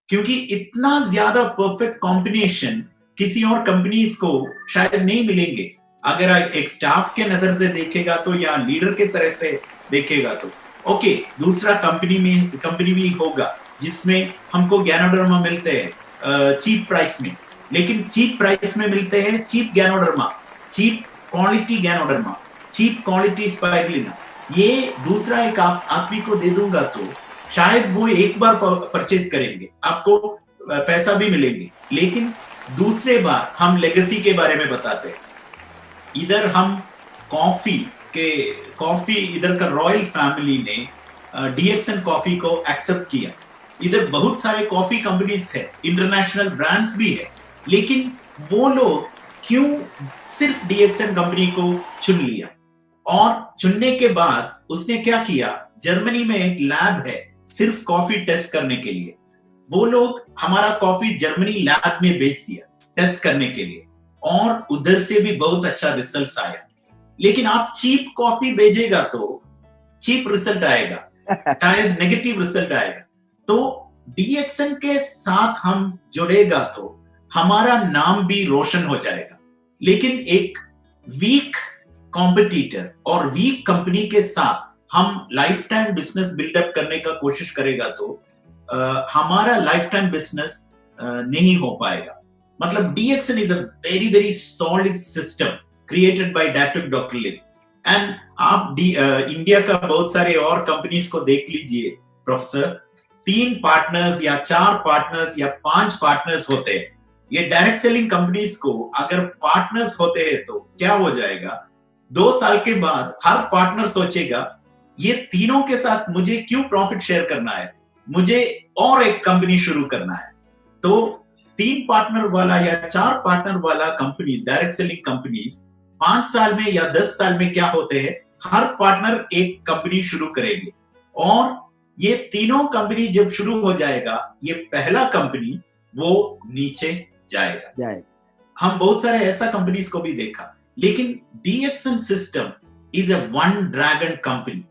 क्योंकि इतना ज्यादा परफेक्ट कॉम्बिनेशन किसी और कंपनीज को शायद नहीं मिलेंगे। अगर एक स्टाफ के नजर से देखेगा तो, या लीडर के तरह से देखेगा तो ओके, दूसरा कंपनी भी होगा जिसमें हमको गैनोडर्मा मिलते हैं चीप प्राइस में, लेकिन चीप प्राइस में मिलते हैं cheap ganoderma, cheap quality ganoderma, cheap quality spirulina. ये दूसरा एक आदमी को दे दूंगा तो शायद वो एक बार परचेज करेंगे, आपको पैसा भी मिलेंगे, लेकिन दूसरे बार हम लेगेसी के बारे में बताते हैं। इधर हम कॉफी इधर का रॉयल फैमिली ने डीएक्सएन कॉफी को एक्सेप्ट किया। इधर बहुत सारे कॉफी कंपनीज है, इंटरनेशनल ब्रांड्स भी है, लेकिन वो लोग क्यों सिर्फ डीएक्सएन कंपनी को चुन लिया? और चुनने के बाद उसने क्या किया, जर्मनी में एक लैब है सिर्फ कॉफी टेस्ट करने के लिए। वो लोग हमारा कॉफी जर्मनी लैब में भेज दिया टेस्ट करने के लिए, और उधर से भी बहुत अच्छा रिजल्ट आया। लेकिन आप चीप कॉफी भेजेगा तो चीप रिजल्ट आएगा, शायद नेगेटिव रिजल्ट आएगा। तो डीएक्सएन के साथ हम जुड़ेगा तो हमारा नाम भी रोशन हो जाएगा। लेकिन एक वीक कॉम्पिटिटर और वीक कंपनी के साथ हम लाइफ टाइम बिजनेस बिल्डअप करने का कोशिश करेगा तो हमारा लाइफ टाइम बिजनेस नहीं हो पाएगा। मतलब DXN is a very very solid system created by doctor Lin. And आप इंडिया का बहुत सारे और कंपनीज को देख लीजिए प्रोफेसर, 3 पार्टनर्स या 4 पार्टनर्स या 5 पार्टनर्स होते हैं। ये डायरेक्ट सेलिंग कंपनीज को अगर पार्टनर्स होते हैं तो क्या हो जाएगा, 2 साल के बाद हर पार्टनर सोचेगा ये तीनों के साथ मुझे क्यों प्रॉफिट शेयर करना है, मुझे और एक कंपनी शुरू करना है। तो 3 पार्टनर वाला या 4 पार्टनर वाला कंपनीज, डायरेक्ट सेलिंग कंपनीज 5 साल में या 10 साल में क्या होते हैं, हर पार्टनर एक कंपनी शुरू करेंगे, और ये तीनों कंपनी जब शुरू हो जाएगा, ये पहला कंपनी वो नीचे जाएगा। हम बहुत सारे ऐसा कंपनीज को भी देखा, लेकिन DXN system is a one dragon company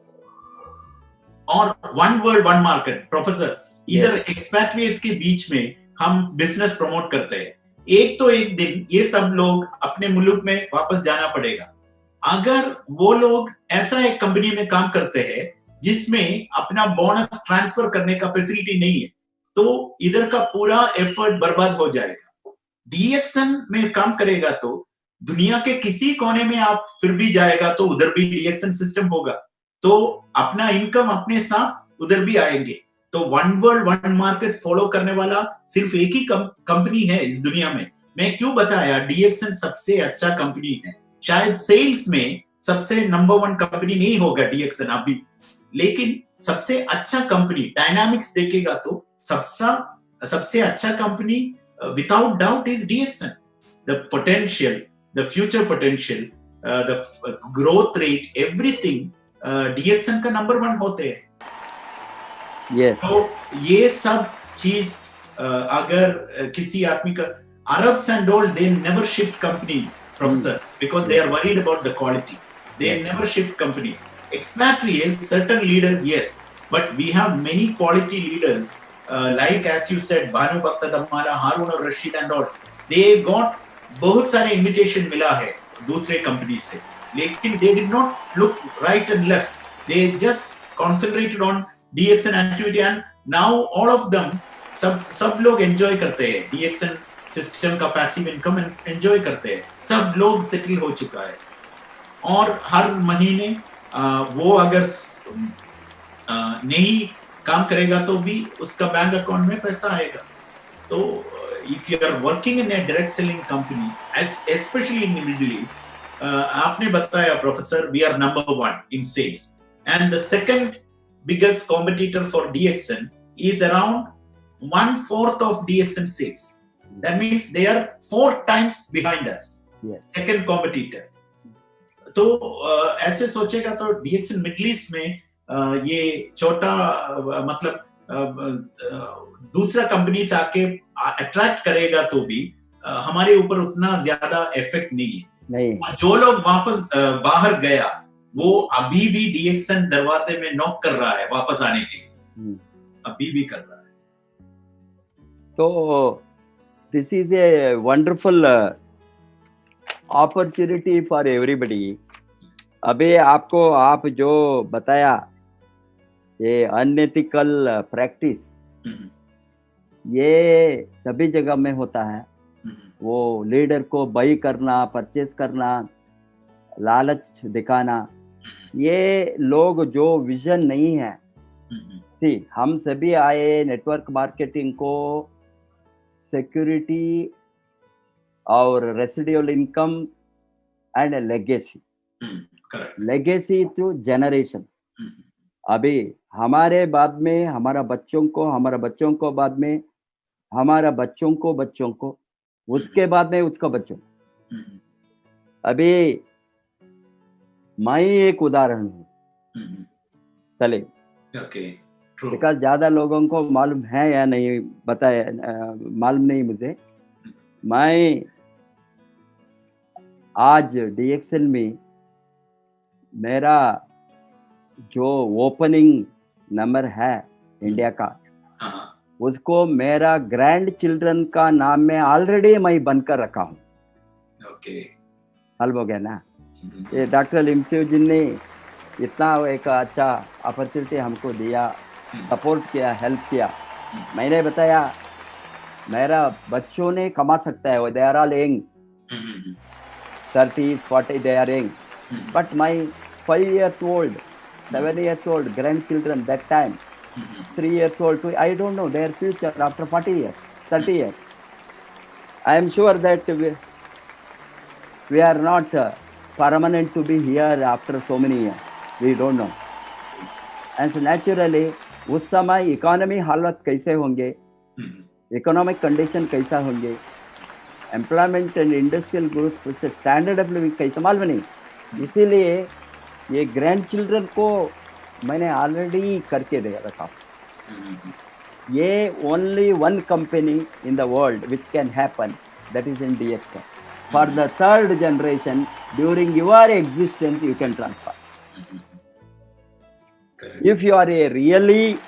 और one world one market. Professor, इधर एक्सपैट्रिएट्स के बीच में हम बिजनेस प्रमोट करते हैं, एक तो एक दिन ये सब लोग अपने मुल्क में वापस जाना पड़ेगा। अगर वो लोग ऐसा एक कंपनी में काम करते हैं जिसमें अपना बोनस ट्रांसफर करने का फैसिलिटी नहीं है, तो इधर का पूरा एफर्ट बर्बाद हो जाएगा। डीएक्सएन में काम करेगा तो दुनिया के किसी कोने में आप फिर भी जाएगा तो उधर भी डीएक्सएन सिस्टम होगा, तो अपना इनकम अपने साथ उधर भी आएंगे। तो one world one market follow करने वाला सिर्फ एक ही कंपनी है इस दुनिया में। मैं क्यों बताया डीएक्सएन सबसे अच्छा कंपनी है, शायद सेल्स में सबसे नंबर 1 कंपनी नहीं होगा डीएक्सएन अभी, लेकिन सबसे अच्छा कंपनी डायनामिक्स देखेगा तो सबसे अच्छा company without doubt is DXN. The potential, the future potential, the growth rate, everything DXN का नंबर 1 होते हैं। Yes. तो ये सब चीज अगर किसी आदमी का, Arabs and all, they never shift company, professor, because they are worried about the quality. They never shift companies. Expatriates, certain leaders, yes, but we have many quality leaders, like as you said, Banu Bhakta Dammala, Harun al-Rashid and all. They got बहुत सारे invitation मिला है दूसरे कंपनी से, लेकिन they did not look right and left. They just concentrated on DXN activity, and now all of them सब लोग एंजॉय करते हैं डीएक्सएन सिस्टम का पैसिव इनकम एंजॉय करते हैं, सब लोग सेटल हो चुका है, और हर महीने वो अगर नहीं काम करेगा तो भी उसका बैंक अकाउंट में पैसा आएगा। तो if you are working in a direct selling company, especially in Middle East, आपने बताया professor, we are number 1 in sales, and the second biggest competitor for DXN is around 1/4 of DXN sales. That means they are 4 times behind us. Yes. Second competitor. तो ऐसे सोचेगा तो DXN मिडिल ईस्ट में ये छोटा मतलब दूसरा कंपनी से आके अट्रैक्ट करेगा तो भी हमारे ऊपर उतना ज्यादा इफेक्ट नहीं है। जो लोग वापस बाहर गया वो अभी भी डीएक्सएन दरवाजे में नॉक कर रहा है वापस आने के लिए, अभी भी कर रहा है। तो this is a wonderful opportunity for everybody. अभी आपको आप जो बताया ये अनएथिकल प्रैक्टिस, ये सभी जगह में होता है। वो लीडर को बाई करना, परचेस करना, लालच दिखाना, ये लोग जो विजन नहीं है, सी हम सभी आए नेटवर्क मार्केटिंग को सिक्योरिटी और residual income and legacy, Correct. Legacy to generation. Hmm. अभी हमारे बाद में हमारा बच्चों को, हमारा बच्चों को बाद में हमारा बच्चों को उसके बाद में उसका बच्चों। Hmm. अभी मैं एक उदाहरण हूँ Hmm. Salim, Okay. True. Because ज्यादा लोगों को मालूम है या नहीं बताया, मालूम नहीं मुझे। मैं आज डीएक्सएल में मेरा जो ओपनिंग नंबर है इंडिया का, Uh-huh. उसको मेरा ग्रैंड चिल्ड्रन का नाम में ऑलरेडी मैं बनकर रखा हूँ। Okay. हल हो गया ना। Hmm. ये डॉक्टर लिमसिव जी ने इतना एक अच्छा अपॉर्चुनिटी हमको दिया, सपोर्ट किया, हेल्प किया। मैंने बताया मेरा बच्चों ने कमा सकता है, they are all young, Hmm. 30, 40 they are young, Hmm. but my 5 years old, 7 years old grandchildren that time, Hmm. 3 years old, I don't know their future after 40 years, 30 years. I am sure that we are not permanent to be here after so many years. We don't know. And so naturally, उस समय इकोनॉमी हालत कैसे होंगे, Hmm. इकोनॉमिक कंडीशन कैसा होंगे, employment and industrial growth, standard of living कैसा मालूम नहीं। इसीलिए ये ग्रैंड चिल्ड्रन को मैंने ऑलरेडी करके दे रखा। Hmm. ये only one company in the world which can happen, that is in DXL. For the third generation during your existence you can transfer Correct. if you are a really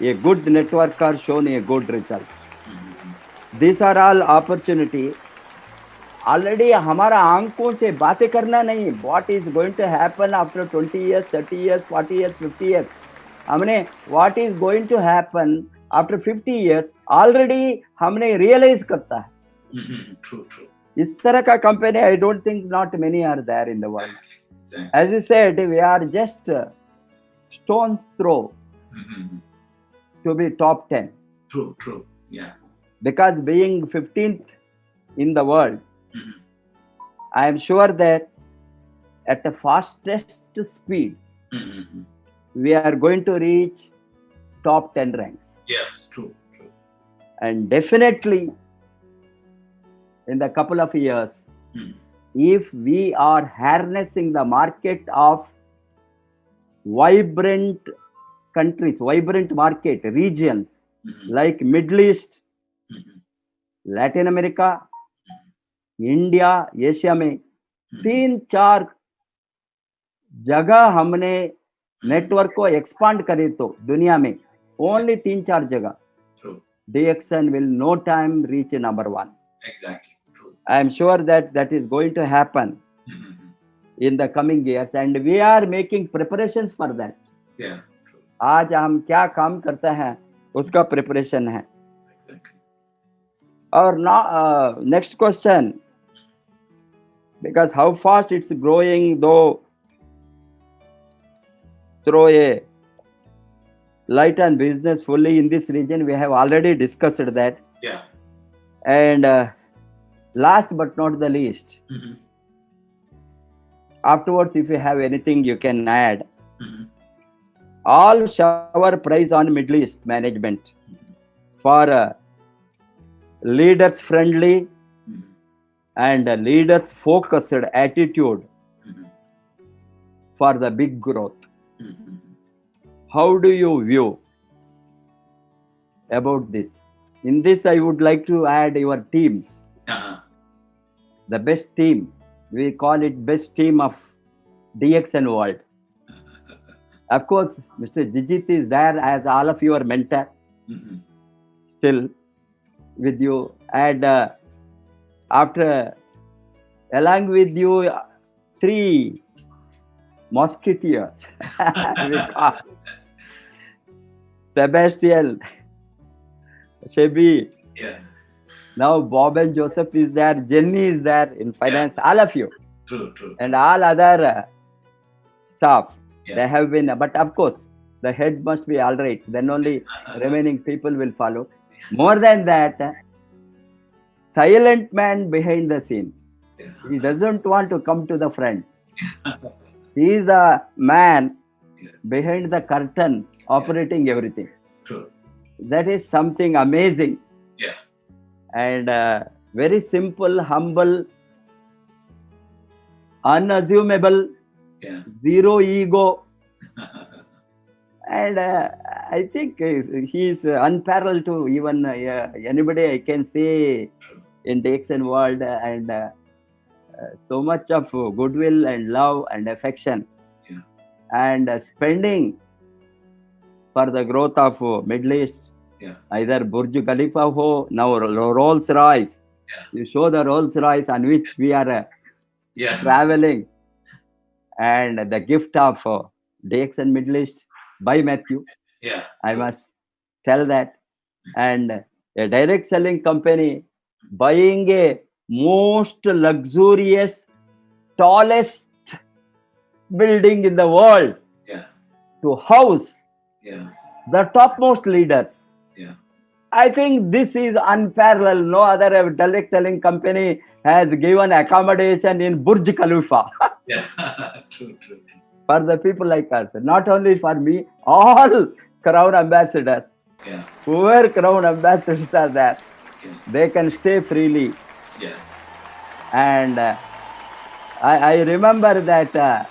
a good networker, shown a good result. Hmm. These are all opportunity. Already हमारा आंखों से बातें करना नहीं, what is going to happen after 20 years, 30 years, 40 years, 50 years, हमने what is going to happen after 50 years already हमने रियलाइज करता है। Hmm. True. True. इस तरह का company I don't think not many are there in the world. Exactly. As you said, we are just stones throw Hmm. To be top 10, True. True. Yeah. because being 15th in the world, Hmm. I am sure that at the fastest speed, Hmm. we are going to reach top 10 ranks. Yes. True. True. And definitely, in the couple of years, Hmm. if we are harnessing the market of vibrant countries, vibrant market regions Hmm. like Middle East, Hmm. Latin America, India, Asia में 3-4 जगह हमने नेटवर्क को एक्सपांड करे तो दुनिया में ओनली 3-4 जगह, True. DXN will no time reach number 1. Exactly. True. I am sure that that is going to happen Hmm. in the coming years, and we are making preparations for that. Yeah. True. आज हम क्या काम करते हैं उसका प्रिपरेशन है। Exactly. और next question, because how fast it's growing, though throw a light on business fully in this region, we have already discussed that. Yeah. And last but not the least, Hmm. afterwards if you have anything you can add. Hmm. All shower praise on Middle East management for leaders friendly Hmm. and leaders focused attitude Hmm. for the big growth. Hmm. How do you view about this? In this, I would like to add your teams. Uh-huh. The best team. We call it best team of DXN world. Of course, Mr. Jijit is there as all of your mentor. Hmm. Still with you, and after along with you 3 musketeers. We call Sebastian, Shebi, Yeah. now Bob and Joseph is there, Jenny is there in finance, all of you, True. True. and all other staff. Yeah. They have been, but of course, the head must be all right. Then only remaining people will follow. More than that, silent man behind the scene. He doesn't want to come to the front. He is the man behind the curtain, operating everything. True. That is something amazing. Yeah. And very simple, humble, unassumable, zero ego. And I think he is unparalleled to even anybody I can say in DXN world, and so much of goodwill and love and affection, and spending for the growth of Middle East. Either Burj Khalifa ho, now Rolls Royce. You show the Rolls Royce on which we are traveling, and the gift of DXN Middle East by Matthew. I must tell that. And a direct selling company buying a most luxurious, tallest building in the world to house the topmost leaders. I think this is unparalleled. No other direct selling company has given accommodation in Burj Khalifa. True. For the people like us, not only for me, all crown ambassadors. Whoever crown ambassadors are there, they can stay freely. And I remember that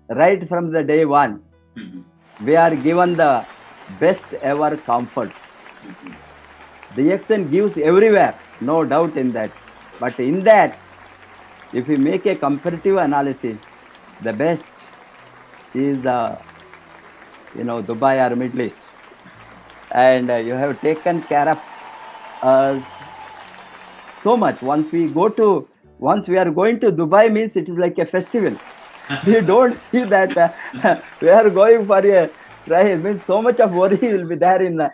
right from the day one, we are given the best ever comfort. DXN gives everywhere, no doubt in that. But in that, if we make a comparative analysis, the best is Dubai or Middle East. And you have taken care of us so much. Once we are going to Dubai, means it is like a festival. We don't see that we are going for a drive. Means so much of worry will be there in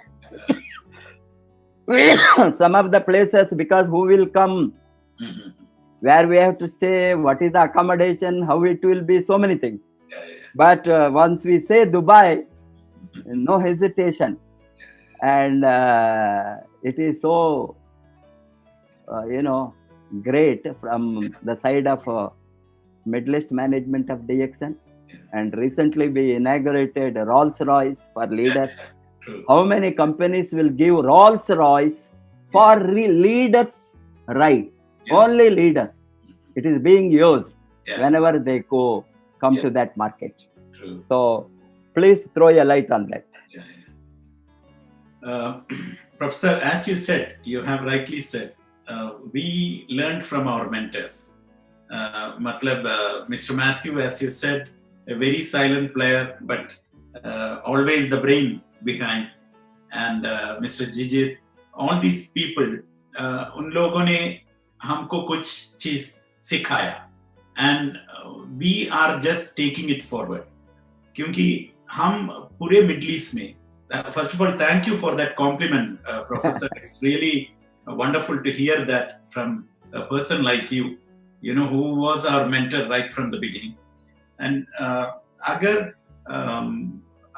some of the places, because who will come, where we have to stay, what is the accommodation, how it will be, so many things. But once we say Dubai, no hesitation. And it is so, great from the side of Middle East management of DXN. And recently we inaugurated Rolls Royce for leaders. How many companies will give Rolls Royce for leaders' ride? Only leaders. It is being used whenever they come to that market. So please throw a light on that. Professor, as you said, you have rightly said, we learned from our mentors. Mr. Matthew, as you said, a very silent player, but always the brain behind. And Mr. Jijit, all these people, उन लोगों ने हमको कुछ चीज सिखाया, and we are just taking it forward. क्योंकि हम पूरे Middle East में, first of all, thank you for that compliment, Professor. It's really wonderful to hear that from a person like you, who was our mentor right from the beginning. And अगर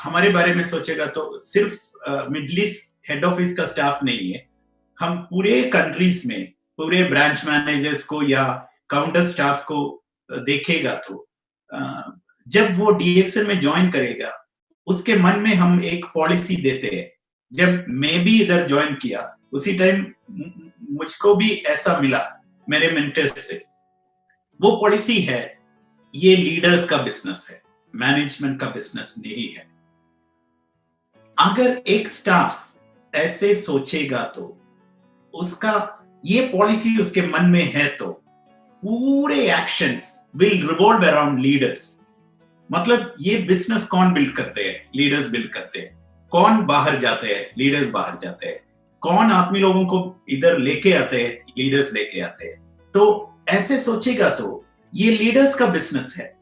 हमारे बारे में सोचेगा तो सिर्फ मिडिल ईस्ट हेड ऑफिस का स्टाफ नहीं है, हम पूरे कंट्रीज में पूरे ब्रांच मैनेजर्स को या काउंटर स्टाफ को देखेगा तो जब वो DXN में ज्वाइन करेगा, उसके मन में हम एक पॉलिसी देते हैं. जब मैं भी इधर ज्वाइन किया, उसी टाइम मुझको भी ऐसा मिला मेरे मेंटर्स से. वो पॉलिसी है, ये लीडर्स का बिजनेस है, मैनेजमेंट का बिजनेस नहीं है. अगर एक स्टाफ ऐसे सोचेगा तो उसका ये पॉलिसी उसके मन में है तो पूरे actions will revolve around leaders. मतलब ये बिजनेस कौन बिल्ड करते हैं? लीडर्स बिल्ड करते हैं. कौन बाहर जाते हैं? लीडर्स बाहर जाते हैं. कौन आदमी लोगों को इधर लेके आते हैं? लीडर्स लेके आते हैं. तो ऐसे सोचेगा तो ये लीडर्स का बिजनेस है.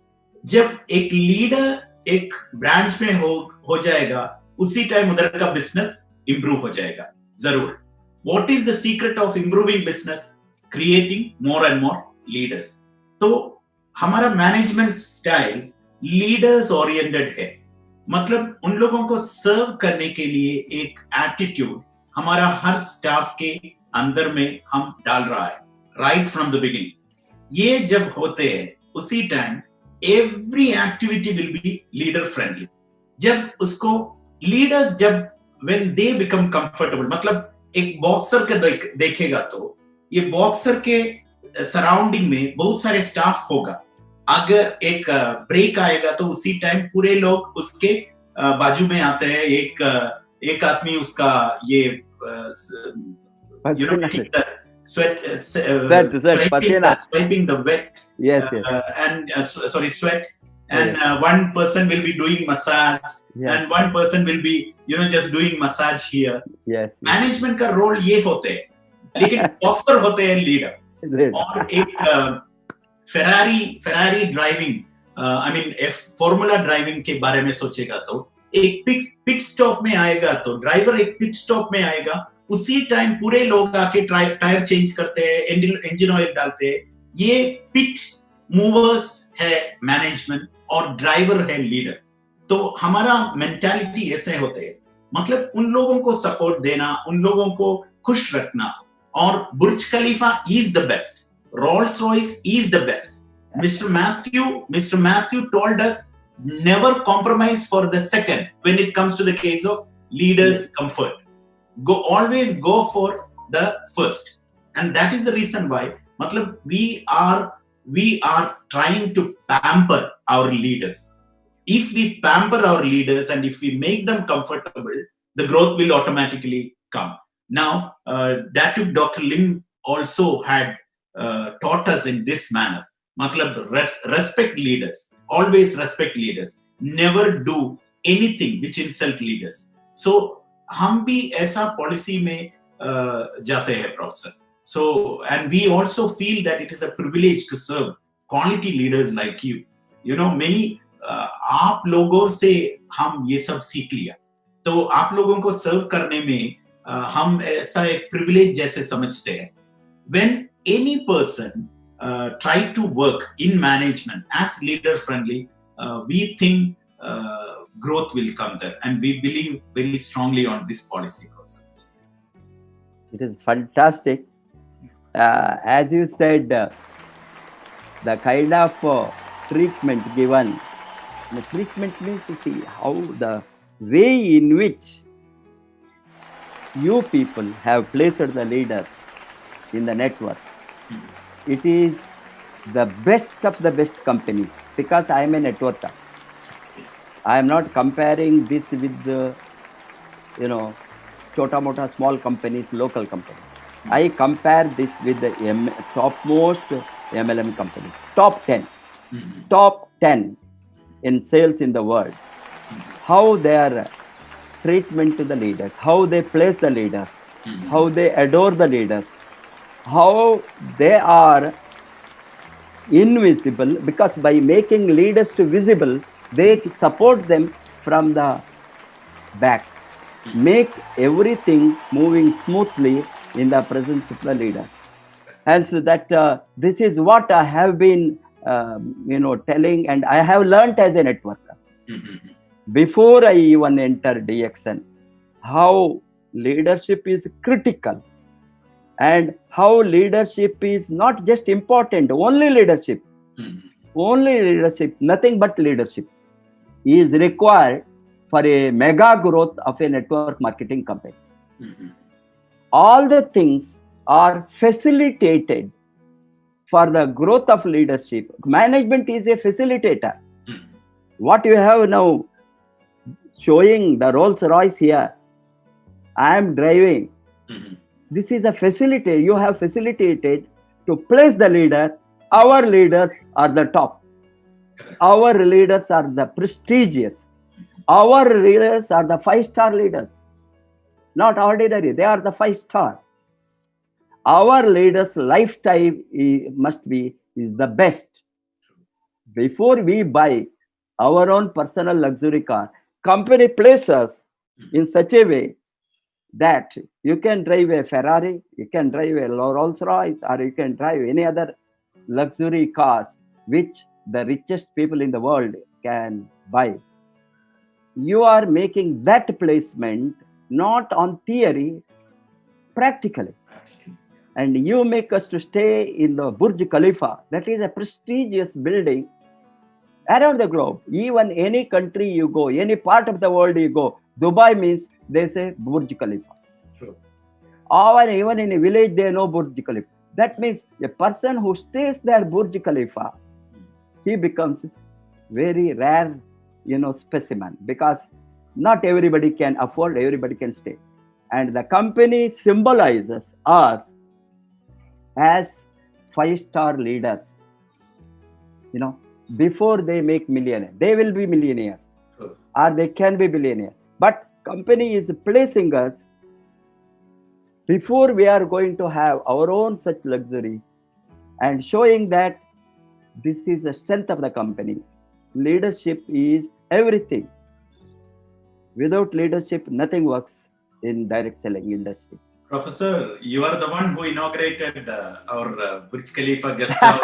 जब एक लीडर एक ब्रांच में हो जाएगा, उसी टाइम उधर का बिजनेस इंप्रूव हो जाएगा जरूर. What is the secret of improving business? Creating more and more leaders. तो हमारा मैनेजमेंट स्टाइल लीडर्स ओरिएंटेड है. मतलब उन लोगों को सर्व करने के लिए एक एटीट्यूड हमारा हर स्टाफ के अंदर में हम डाल रहा है राइट फ्रॉम द बिगिनिंग। ये जब होते हैं उसी time every activity will be leader friendly. जब उसको लीडर्स जब व्हेन दे बिकम कंफर्टेबल, मतलब एक बॉक्सर के देखेगा तो ये बॉक्सर के सराउंडिंग में बहुत सारे स्टाफ होगा। अगर एक ब्रेक आएगा तो उसी टाइम पूरे लोग उसके बाजू में आते हैं। एक आदमी उसका ये swiping the wet, yes. And sorry, sweat, and one person will be doing massage, and one person will be just doing massage here. Yes. Management का रोल ये होते हैं, लेकिन बॉक्सर होते हैं लीडर। और एक Ferrari driving, I mean formula driving के बारे में सोचेगा तो एक पिट स्टॉप में आएगा तो ड्राइवर एक पिट स्टॉप में आएगा, उसी टाइम पूरे लोग आके टायर चेंज करते हैं, इंजन ऑयल डालते हैं। ये पिट मूवर्स है मैनेजमेंट और ड्राइवर है लीडर। तो हमारा मेंटालिटी ऐसे होते हैं, मतलब उन लोगों को सपोर्ट देना, उन लोगों को खुश रखना। और Burj Khalifa is the best, Rolls Royce is the best. Mr. Matthew told us never compromise for the second when it comes to the case of leaders' comfort. Always go for the first, and that is the reason why. मतलब we are trying to pamper our leaders. If we pamper our leaders and if we make them comfortable, the growth will automatically come. Now, Dr. Lim also had taught us in this manner. मतलब respect leaders, always respect leaders, never do anything which insult leaders. So हम भी ऐसा पॉलिसी में जाते हैं professor. So and we also feel that it is a privilege to serve quality leaders like you. Many आप लोगों से हम ये सब सीख लिया, तो आप लोगों को सर्व करने में हम ऐसा एक प्रिविलेज जैसे समझते हैं। When any person try to work in management as leader friendly, we think growth will come there, and we believe very strongly on this policy also. It is fantastic. As you said, the kind of treatment given, the treatment means to see how the way in which you people have placed the leaders in the network. It is the best of the best companies, because I am a networker. I am not comparing this with the, chota-mota small companies, local companies. I compare this with the topmost MLM companies, top 10, top 10 in sales in the world. How their treatment to the leaders, how they place the leaders, how they adore the leaders, how they are invisible, because by making leaders to visible, they support them from the back, make everything moving smoothly in the presence of the leaders. And so that this is what I have been telling, and I have learned as a networker before I even entered DXN, how leadership is critical. And how leadership is not just important, only leadership, nothing but leadership is required for a mega growth of a network marketing company. All the things are facilitated for the growth of leadership. Management is a facilitator. What you have now showing the Rolls Royce here, I am driving. This is a facilitator. You have facilitated to place the leader. Our leaders are the top. Our leaders are the prestigious. Our leaders are the 5-star leaders. Not ordinary, they are the 5-star. Our leaders' lifetime is the best. Before we buy our own personal luxury car, company places us in such a way that you can drive a Ferrari, you can drive a Rolls Royce, or you can drive any other luxury cars which the richest people in the world can buy. you are making that placement not on theory, practically. And you make us to stay in the Burj Khalifa. That is a prestigious building around the globe. Even any country you go, any part of the world you go, Dubai means they say Burj Khalifa. True. Or even in a village, they know Burj Khalifa. That means a person who stays there, Burj Khalifa, he becomes very rare, specimen, because not everybody can afford, everybody can stay. And the company symbolizes us as 5-star leaders. Before they make millionaire, they will be millionaires, or they can be billionaires. But company is placing us before we are going to have our own such luxuries, and showing that this is the strength of the company. Leadership is everything. Without leadership, nothing works in direct selling industry. Professor, you are the one who inaugurated our Burj Khalifa guest house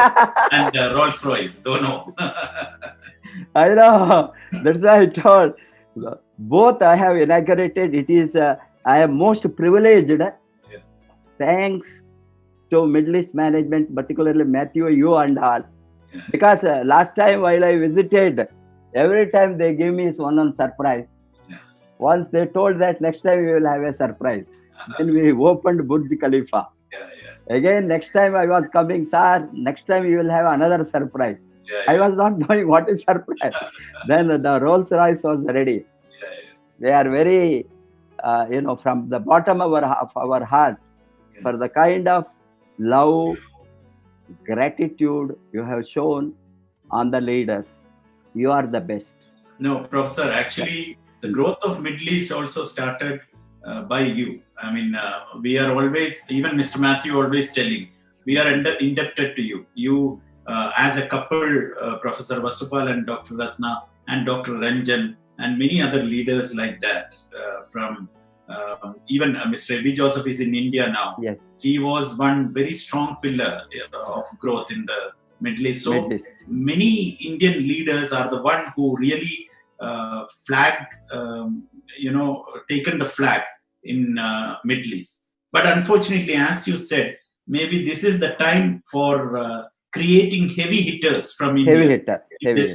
and Rolls Royce. Don't know. I know. That's why I told. Both I have inaugurated. It is, I am most privileged. Yeah. Thanks to Middle East management, particularly Matthew, you and all. Yeah. Because last time while I visited, every time they give me one surprise. Yeah. Once they told that next time we will have a surprise. Then we opened Burj Khalifa. Yeah. Again, next time I was coming, sir, next time you will have another surprise. Yeah. I was not knowing what is surprise. Then the Rolls Royce was ready. Yeah. They are very, from the bottom of our heart, for the kind of love, gratitude you have shown on the leaders. You are the best. No, Professor, actually, the growth of Middle East also started by you. I mean, we are always, even Mr. Matthew always telling, we are indebted to you. You, as a couple, Professor Vasupal and Dr. Ratna and Dr. Ranjan and many other leaders like that, from even Mr. A.B. Joseph is in India now. Yes. He was one very strong pillar of growth in the Middle East. So many Indian leaders are the one who really taken the flag in Middle East. But unfortunately, as you said, maybe this is the time for creating heavy hitters from India. Heavy hitter. Yeah.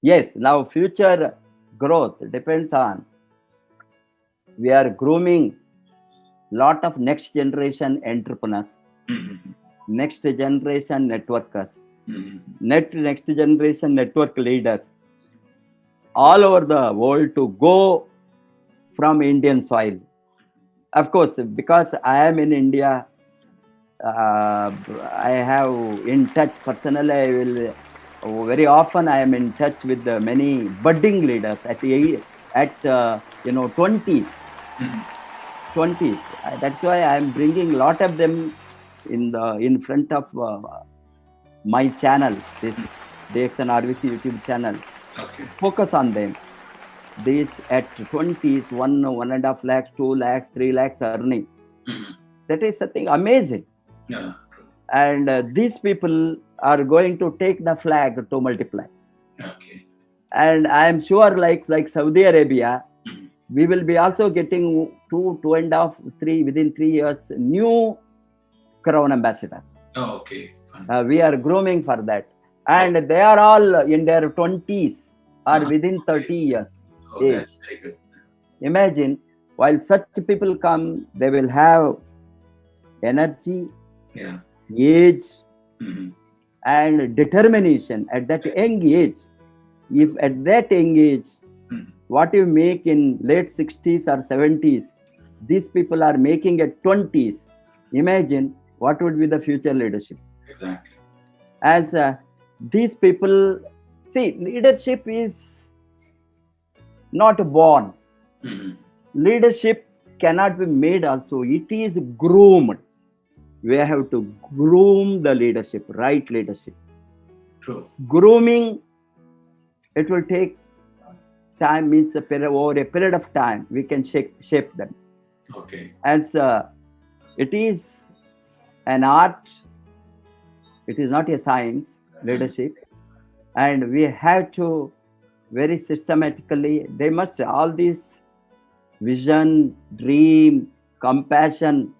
Yes, now future growth depends on, we are grooming lot of next generation entrepreneurs, next generation networkers, next generation network leaders all over the world to go from Indian soil. Of course, because I am in India, I have in touch personally. I will very often I am in touch with many budding leaders at 20s. That's why I am bringing a lot of them in front of my channel, this DXN RVC YouTube channel. Okay. Focus on them. These at 20s, 1.5 lakhs, 2 lakhs, 3 lakhs earning. That is something amazing. Yeah. And these people are going to take the flag to multiply. Okay. And I am sure, like Saudi Arabia, we will be also getting 2.5, 3 within 3 years new Crown ambassadors. Oh, okay. We are grooming for that, and they are all in their 20s or within 30 years age. That's very good. Imagine, while such people come, they will have energy, age, and determination at that young age. If at that young age, what you make in late 60s or 70s, these people are making at 20s. Imagine what would be the future leadership. Exactly. As these people, see, leadership is not born. Leadership cannot be made also. It is groomed. We have to groom the leadership, right leadership. True. Grooming, it will take time, means over a period of time, we can shape them. Okay. As it is an art, it is not a science, leadership. And we have to very systematically. They must all these vision, dream, compassion,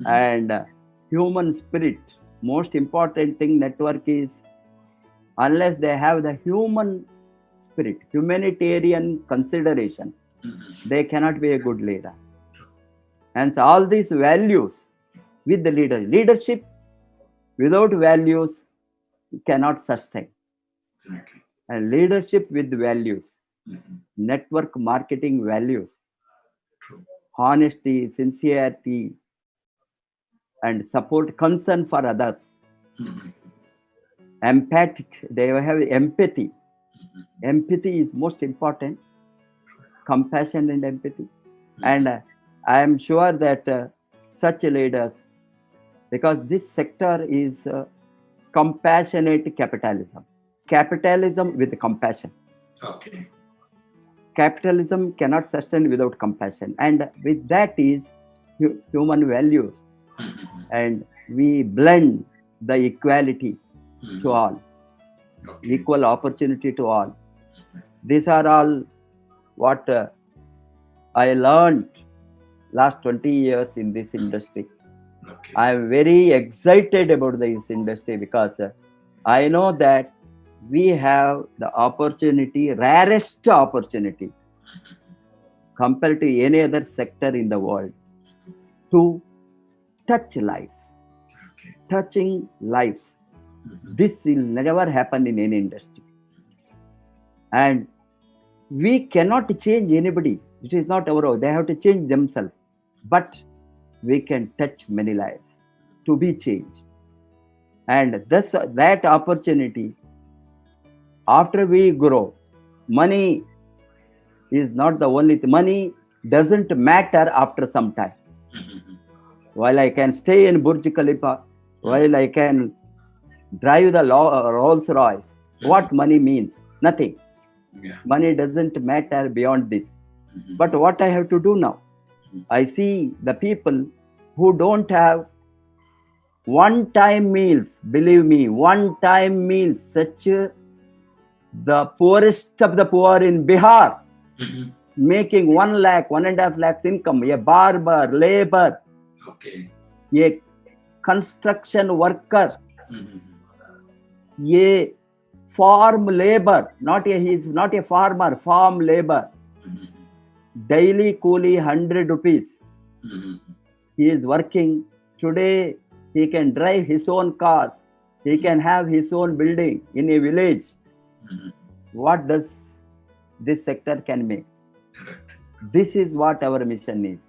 and human spirit. Most important thing network is, unless they have the human spirit, humanitarian consideration, they cannot be a good leader. And so all these values with the leadership without values cannot sustain. Exactly. And leadership with values, network marketing values, True. honesty, sincerity, and support, concern for others, empathic, they have empathy. Empathy is most important, compassion and empathy. And I am sure that such leaders, because this sector is compassionate capitalism with compassion. Okay. Capitalism cannot sustain without compassion, and with that is human values, and we blend the equality to all, equal opportunity to all. These are all what I learned last 20 years in this industry. Okay. I am very excited about this industry because I know that we have the opportunity, rarest opportunity compared to any other sector in the world, to touch lives. Okay. Touching lives. This will never happen in any industry. And we cannot change anybody. It is not our role. They have to change themselves. But we can touch many lives to be changed. And thus, that opportunity, after we grow, money is not the only thing. Money doesn't matter after some time. While I can stay in Burj Khalifa, while I can drive the Rolls Royce, what money means? Nothing. Money doesn't matter beyond this. But what I have to do now? I see the people who don't have one-time meals. Believe me, one-time meals. Such the poorest of the poor in Bihar, making 1 lakh, 1.5 lakhs income. A barber, labor, a construction worker, a farm labor. He is not a farmer. Farm labor. Daily coolie 100 rupees. He is working. Today he can drive his own cars. He can have his own building in a village. What does this sector can make? This is what our mission is.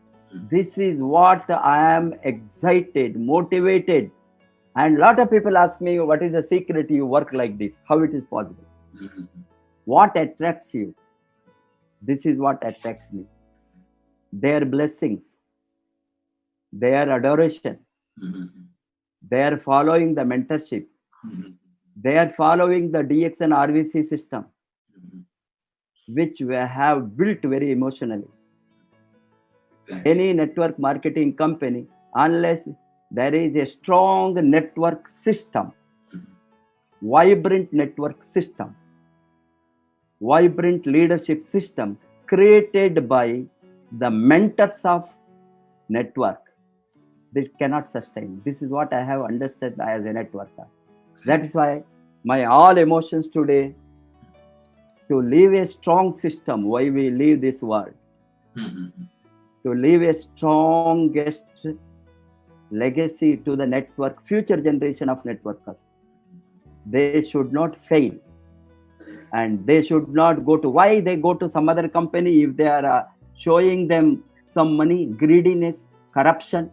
This is what I am excited, motivated. And a lot of people ask me, what is the secret you work like this? How it is possible? What attracts you? This is what attracts me. Their blessings, their adoration, they are following the mentorship, they are following the DX and RVC system, which we have built very emotionally. Any network marketing company, unless there is a strong network system, vibrant network system, vibrant leadership system created by the mentors of network, this cannot sustain. This is what I have understood as a networker. That is why my all emotions today, to leave a strong system, why we leave this world, to leave a strongest legacy to the network, future generation of networkers. They should not fail. And they should not go to, why they go to some other company if they are showing them some money, greediness, corruption?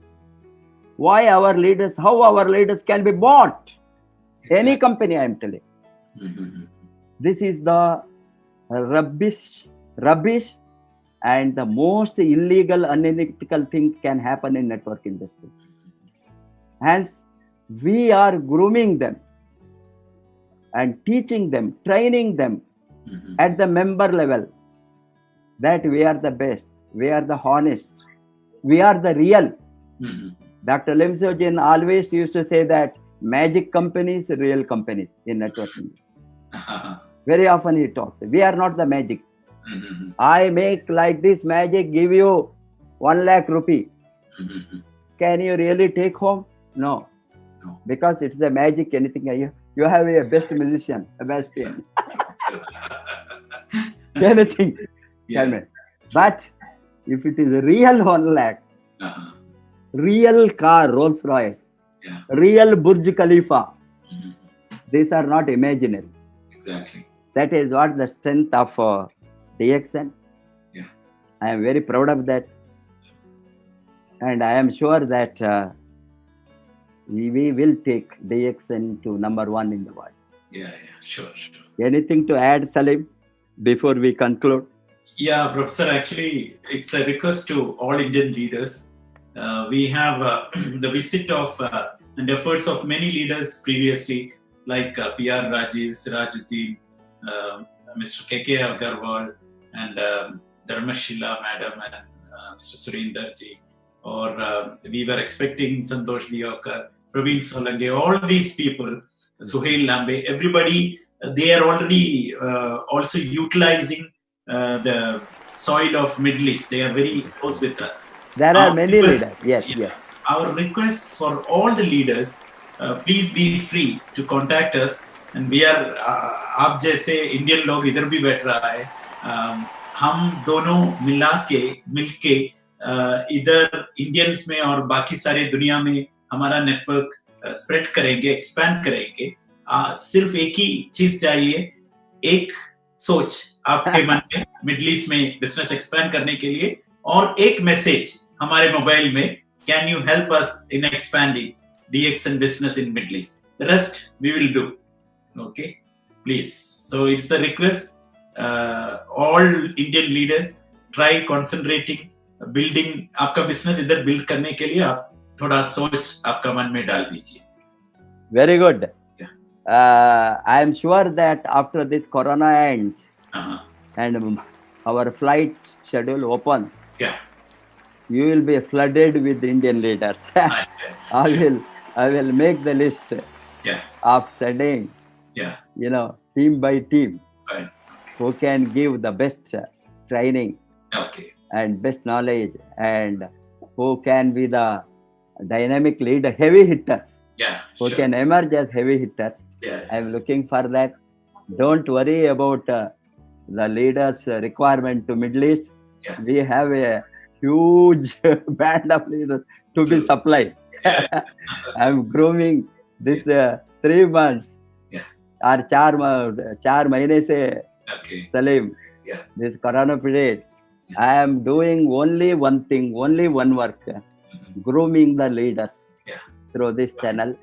Why our leaders, how our leaders can be bought? Exactly. Any company, I am telling. This is the rubbish, and the most illegal, unethical thing can happen in network industry. Hence, we are grooming them and teaching them, training them at the member level, that we are the best, we are the honest, we are the real. Dr. Lim Seo-jin always used to say that magic companies, real companies in networking. Very often he talks, we are not the magic. Mhm. I make like this magic, give you 1 lakh rupee. Mhm. Can you really take home? No, No. because it's the magic. Anything you have a best musician, Sebastian. Anything, tell me. Yeah. But if it is a real 1 lakh, Uh-huh. real car, Rolls Royce, Yeah. real Burj Khalifa, Mhm. these are not imaginary. Exactly. That is what the strength of DXN. Yeah. I am very proud of that. And I am sure that we will take DXN to #1 in the world. Yeah. Sure. Anything to add, Salim, before we conclude? Yeah, Professor, actually, it's a request to all Indian leaders. We have the visit of and efforts of many leaders previously, like P.R. Rajiv, Sirajuddin, Mr. K.K. Agarwal, and Dharmashila Madam, and Mr. Surinder Ji. Or we were expecting Santosh Diokar, Praveen Solange, all these people, Suhail Lambe, everybody, they are already also utilizing the soil of Middle East. They are very close with us. There are many leaders. Yes, yeah, yes. Our request for all the leaders, please be free to contact us. And we are, आप जैसे इंडियन लोग इधर भी बैठ रहा है, हम दोनों मिलके इधर इंडियंस में और बाकी सारे दुनिया में हमारा नेटवर्क स्प्रेड करेंगे, एक्सपैंड करेंगे. सिर्फ एक ही चीज चाहिए, एक सोच आपके मन में मिडिल ईस्ट में बिजनेस एक्सपैंड करने के लिए, और एक मैसेज हमारे मोबाइल में, can you help us in expanding DXN business in Middle East. The rest we will do. Okay, please. So it's a request. All Indian leaders try concentrating, building. आपका business इधर build करने के लिए आप थोड़ा सोच आपका मन में डाल दीजिए. Very good. Yeah. I am sure that after this corona ends and our flight schedule opens, yeah, you will be flooded with Indian leaders. I will make the list of sending, team by team, who can give the best training and best knowledge, and who can be the dynamic leader, heavy hitters, who can emerge as heavy hitters. I am looking for that. Don't worry about the leaders' requirement to Middle East. We have a huge band of leaders to be supplied. I'm grooming this 3 months or 4 महीने से, Salim, this corona period. I am doing only one thing, only one work, grooming the leaders through this channel.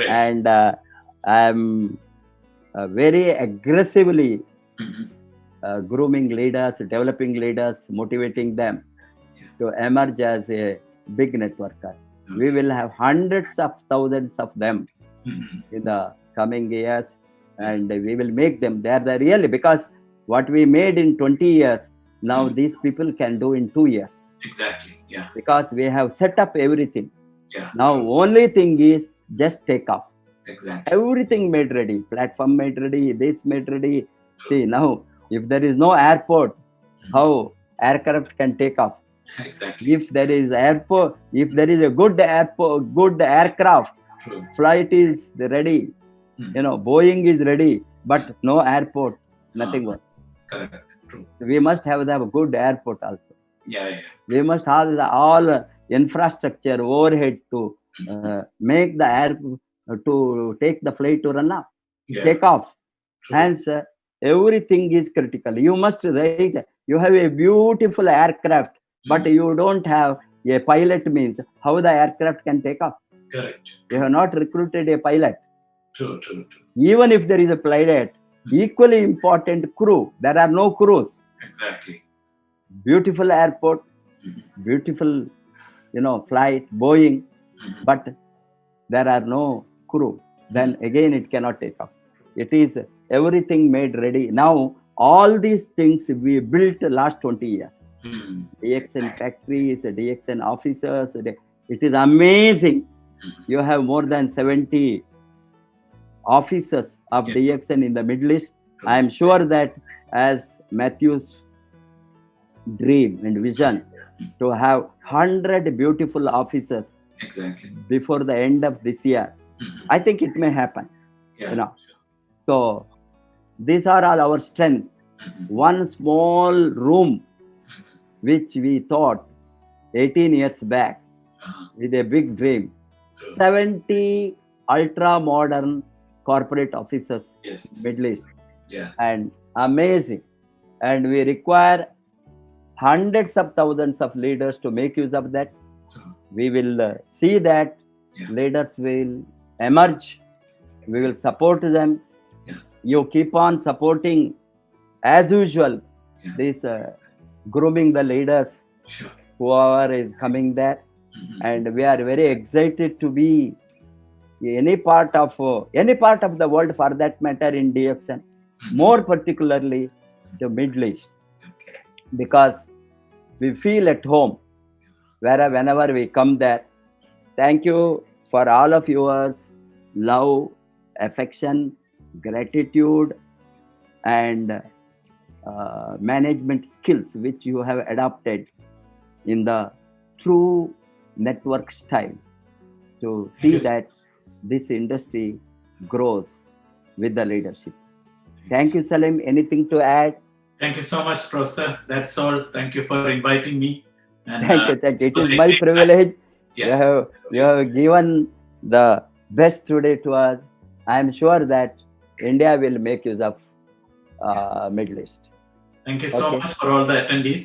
And I am very aggressively grooming leaders, developing leaders, motivating them to emerge as a big networker. We will have hundreds of thousands of them in the coming years, and we will make them. They are the really, because what we made in 20 years, now these people can do in 2 years. Exactly, yeah. Because we have set up everything. Yeah. Now, only thing is just take off. Exactly. Everything made ready, platform made ready, this made ready. See, now, if there is no airport, how aircraft can take off? Exactly. If there is airport, if there is a good airport, good aircraft, flight is ready. Boeing is ready, but no airport, nothing works. Correct. True. We must have the good airport also. Yeah. We must have all infrastructure overhead to make the air to take the flight to run up, take off. True. Hence, everything is critical. You must write. You have a beautiful aircraft, but you don't have a pilot. Means how the aircraft can take off? Correct. You have not recruited a pilot. True. Even if there is a pilot, equally important crew. There are no crews. Exactly. Beautiful airport, beautiful, flight, Boeing, but there are no crew. Then again, it cannot take off. It is everything made ready. Now, all these things we built last 20 years. DXN factories, DXN officers. It is amazing. You have more than 70 officers of DXN in the Middle East, I am sure that as Matthew's dream and vision to have 100 beautiful offices Exactly. before the end of this year, I think it may happen. Yeah. So these are all our strength. One small room which we thought 18 years back with a big dream, 70 ultra modern corporate offices, Yes. Middle East, Yeah. and amazing. And we require hundreds of thousands of leaders to make use of that. We will see that leaders will emerge. We will support them. You keep on supporting as usual. This grooming the leaders, whoever is coming there, and we are very excited to be any part of the world, for that matter, in DXN, more particularly the Middle East, because we feel at home whenever we come there. Thank you for all of yours love, affection, gratitude, and management skills which you have adopted in the true network style to see that this industry grows with the leadership. Thank you, Salim. Anything to add? Thank you so much, Professor. That's all. Thank you for inviting me. And, thank you. It is my privilege. Yeah. You have given the best today to us. I am sure that India will make use of Middle East. Thank you so much for all the attendees.